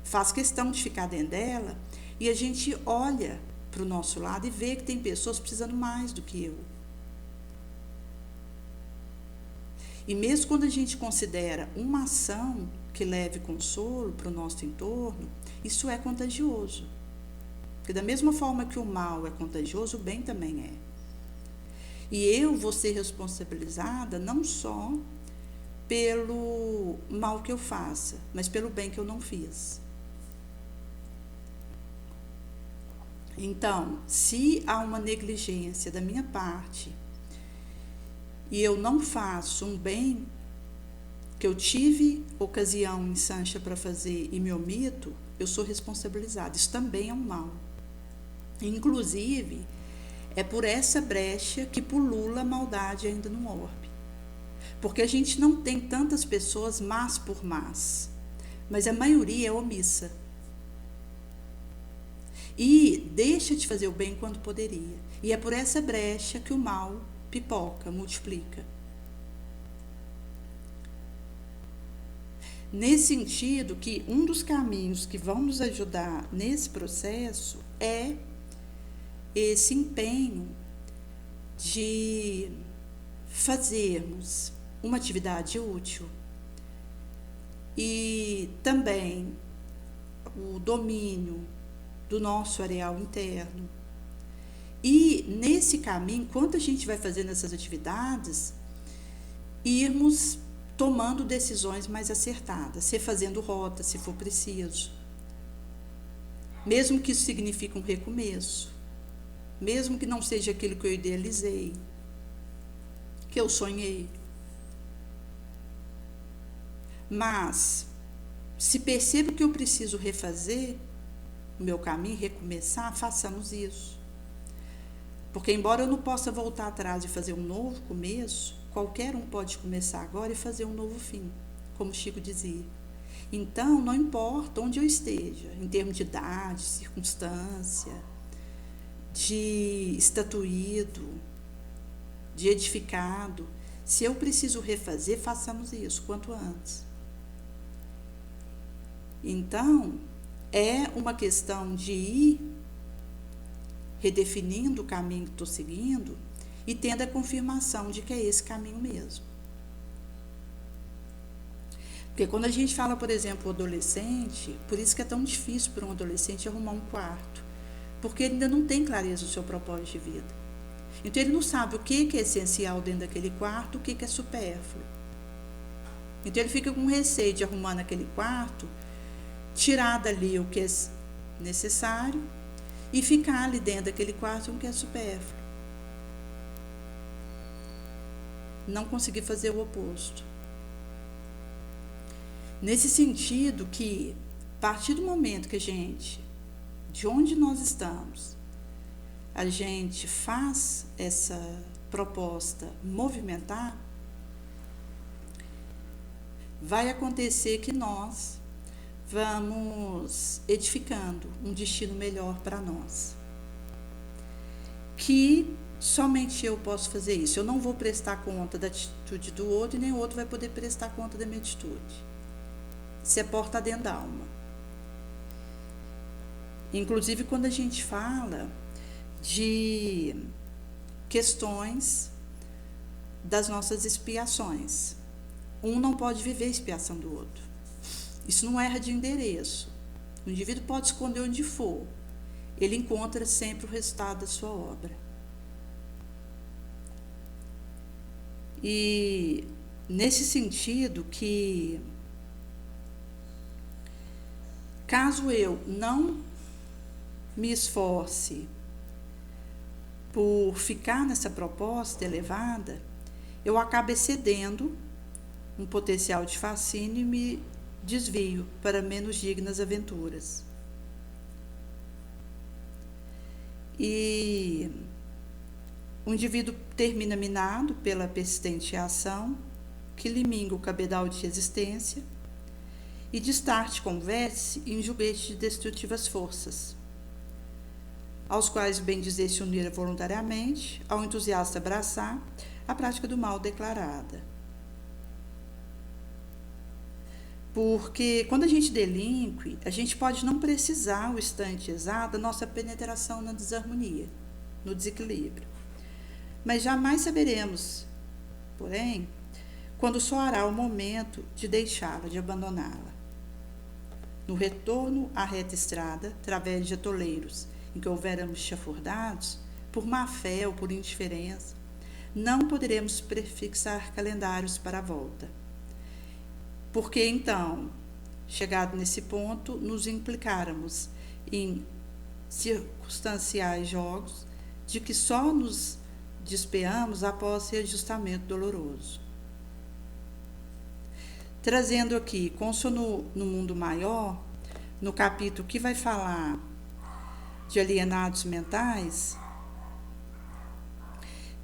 faz questão de ficar dentro dela, e a gente olha para o nosso lado e vê que tem pessoas precisando mais do que eu. E mesmo quando a gente considera uma ação que leve consolo para o nosso entorno, isso é contagioso. Porque da mesma forma que o mal é contagioso, o bem também é. E eu vou ser responsabilizada não só pelo mal que eu faça, mas pelo bem que eu não fiz. Então, se há uma negligência da minha parte e eu não faço um bem que eu tive ocasião em Sancha para fazer e me omito, eu sou responsabilizada. Isso também é um mal. Inclusive, é por essa brecha que pulula a maldade ainda no orbe. Porque a gente não tem tantas pessoas más por más, mas a maioria é omissa. E deixa de fazer o bem quando poderia. E é por essa brecha que o mal pipoca, multiplica. Nesse sentido, que um dos caminhos que vão nos ajudar nesse processo é esse empenho de fazermos uma atividade útil e também o domínio do nosso areal interno. E nesse caminho, enquanto a gente vai fazendo essas atividades, irmos tomando decisões mais acertadas, refazendo rota, se for preciso. Mesmo que isso signifique um recomeço, mesmo que não seja aquilo que eu idealizei, que eu sonhei. Mas, se percebo que eu preciso refazer o meu caminho, recomeçar, façamos isso. Porque, embora eu não possa voltar atrás e fazer um novo começo, qualquer um pode começar agora e fazer um novo fim, como Chico dizia. Então, não importa onde eu esteja, em termos de idade, circunstância, de estatuído, de edificado, se eu preciso refazer, façamos isso quanto antes. Então, é uma questão de ir redefinindo o caminho que estou seguindo e tendo a confirmação de que é esse caminho mesmo. Porque quando a gente fala, por exemplo, o adolescente, por isso que é tão difícil para um adolescente arrumar um quarto, porque ele ainda não tem clareza do seu propósito de vida. Então ele não sabe o que é essencial dentro daquele quarto, o que é supérfluo. Então ele fica com receio de arrumar naquele quarto, tirar dali o que é necessário e ficar ali dentro daquele quarto o que é supérfluo. Não conseguir fazer o oposto. Nesse sentido que, a partir do momento que a gente, de onde nós estamos, a gente faz essa proposta movimentar, vai acontecer que nós vamos edificando um destino melhor para nós. Que somente eu posso fazer isso. Eu não vou prestar conta da atitude do outro e nem o outro vai poder prestar conta da minha atitude. Isso é porta dentro da alma. Inclusive, quando a gente fala de questões das nossas expiações. Um não pode viver a expiação do outro. Isso não erra de endereço. O indivíduo pode esconder onde for. Ele encontra sempre o resultado da sua obra. E nesse sentido que, caso eu não me esforce por ficar nessa proposta elevada, eu acabo excedendo um potencial de fascínio e me desvio para menos dignas aventuras. E o indivíduo termina minado pela persistente ação, que lhe minga o cabedal de resistência e destarte converte em juguete de destrutivas forças, aos quais o bem dizer se unir voluntariamente, ao entusiasta abraçar a prática do mal declarada. Porque quando a gente delinque, a gente pode não precisar o instante exato da nossa penetração na desarmonia, no desequilíbrio. Mas jamais saberemos, porém, quando soará o momento de deixá-la, de abandoná-la. No retorno à reta estrada, através de atoleiros em que houvermos chafurdados, por má fé ou por indiferença, não poderemos prefixar calendários para a volta. Porque então, chegado nesse ponto, nos implicáramos em circunstanciais jogos de que só nos despeamos após reajustamento doloroso. Trazendo aqui, consono no mundo maior, no capítulo que vai falar de alienados mentais,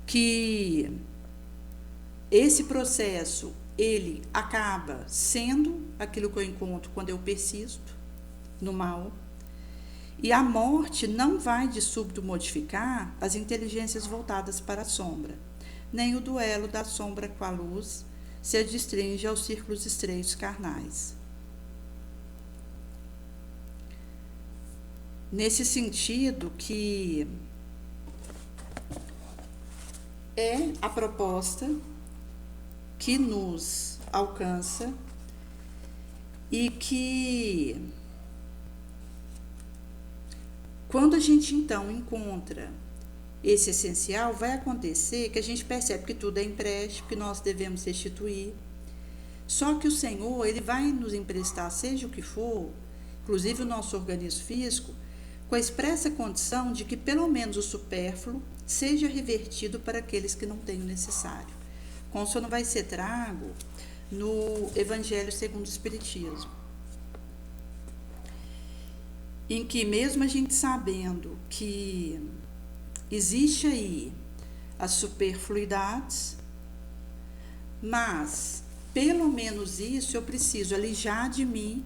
que esse processo, ele acaba sendo aquilo que eu encontro quando eu persisto no mal, e a morte não vai de súbito modificar as inteligências voltadas para a sombra, nem o duelo da sombra com a luz se adstringe aos círculos estreitos carnais. Nesse sentido que é a proposta que nos alcança e que, quando a gente então encontra esse essencial, vai acontecer que a gente percebe que tudo é empréstimo, que nós devemos restituir. Só que o Senhor, ele vai nos emprestar, seja o que for, inclusive o nosso organismo físico, com a expressa condição de que pelo menos o supérfluo seja revertido para aqueles que não têm o necessário. Consono vai ser trago no Evangelho segundo o Espiritismo, em que mesmo a gente sabendo que existe aí as superfluidades, mas pelo menos isso eu preciso alijar de mim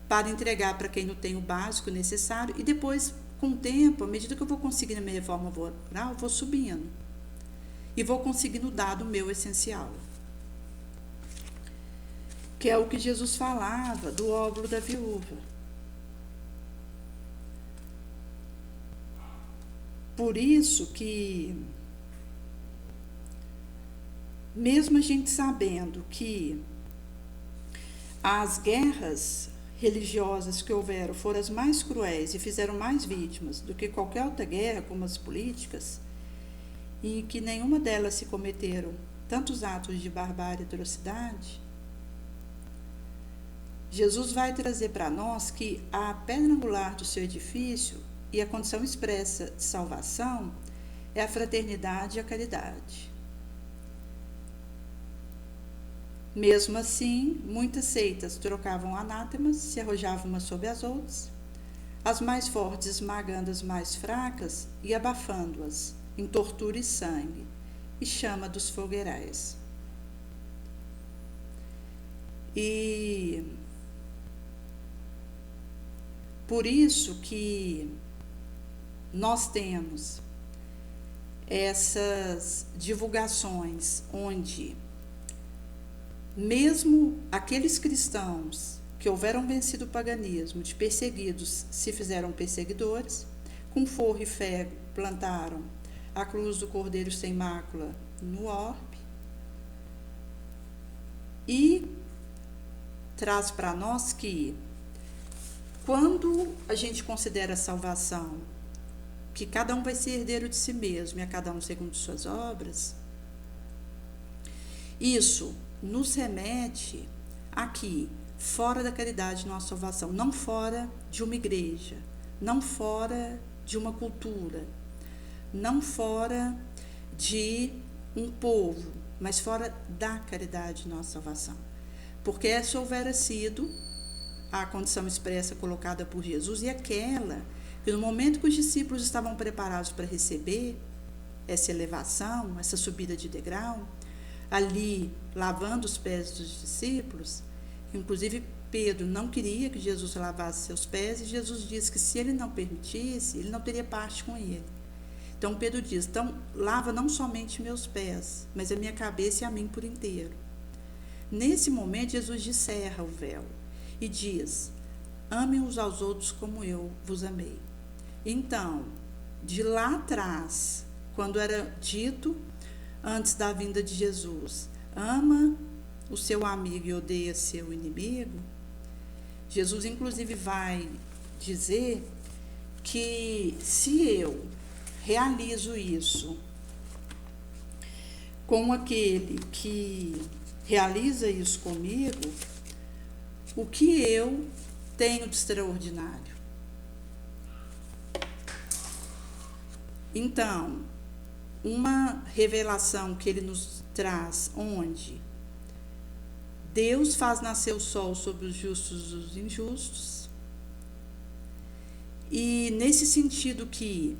para entregar para quem não tem o básico necessário, e depois, com o tempo, à medida que eu vou conseguindo a minha reforma moral, eu vou subindo e vou conseguindo dar do meu essencial, que é o que Jesus falava do óbolo da viúva. Por isso que, mesmo a gente sabendo que as guerras religiosas que houveram foram as mais cruéis e fizeram mais vítimas do que qualquer outra guerra, como as políticas, e que nenhuma delas se cometeram tantos atos de barbárie e atrocidade, Jesus vai trazer para nós que a pedra angular do seu edifício e a condição expressa de salvação é a fraternidade e a caridade. Mesmo assim, muitas seitas trocavam anátemas, se arrojavam umas sobre as outras, as mais fortes esmagando as mais fracas e abafando-as em tortura e sangue e chama dos fogueirais. E por isso que nós temos essas divulgações onde mesmo aqueles cristãos que houveram vencido o paganismo, de perseguidos se fizeram perseguidores, com forro e fé plantaram a cruz do Cordeiro sem mácula no orbe, e traz para nós que, quando a gente considera a salvação, que cada um vai ser herdeiro de si mesmo e a cada um segundo suas obras, isso nos remete aqui, fora da caridade de nossa salvação, não fora de uma igreja, não fora de uma cultura, não fora de um povo, mas fora da caridade de nossa salvação. Porque essa houvera sido a condição expressa colocada por Jesus e aquela Porque no momento que os discípulos estavam preparados para receber essa elevação, essa subida de degrau, ali lavando os pés dos discípulos, inclusive Pedro não queria que Jesus lavasse seus pés, e Jesus disse que se ele não permitisse, ele não teria parte com ele. Então Pedro diz, então lava não somente meus pés, mas a minha cabeça e a mim por inteiro. Nesse momento Jesus descerra o véu e diz, amem uns aos outros como eu vos amei. Então, de lá atrás, quando era dito antes da vinda de Jesus, ama o seu amigo e odeia seu inimigo, Jesus inclusive vai dizer que se eu realizo isso com aquele que realiza isso comigo, o que eu tenho de extraordinário? Então, uma revelação que ele nos traz, onde Deus faz nascer o sol sobre os justos e os injustos, e nesse sentido que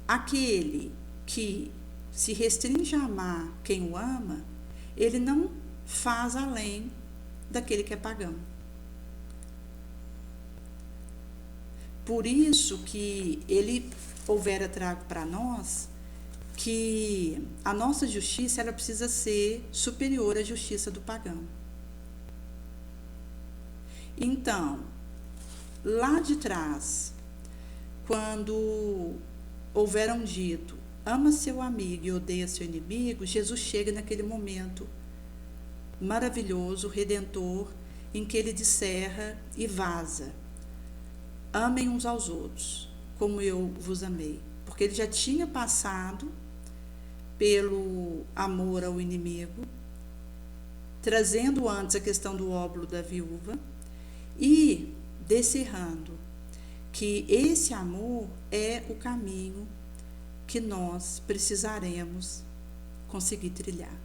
aquele que se restringe a amar quem o ama, ele não faz além daquele que é pagão. Por isso que ele houvera trago para nós que a nossa justiça ela precisa ser superior à justiça do pagão. Então, lá de trás, quando houveram dito, ama seu amigo e odeia seu inimigo, Jesus chega naquele momento maravilhoso, redentor, em que ele descerra e vaza. Amem uns aos outros, como eu vos amei. Porque ele já tinha passado pelo amor ao inimigo, trazendo antes a questão do óbolo da viúva e descerrando que esse amor é o caminho que nós precisaremos conseguir trilhar.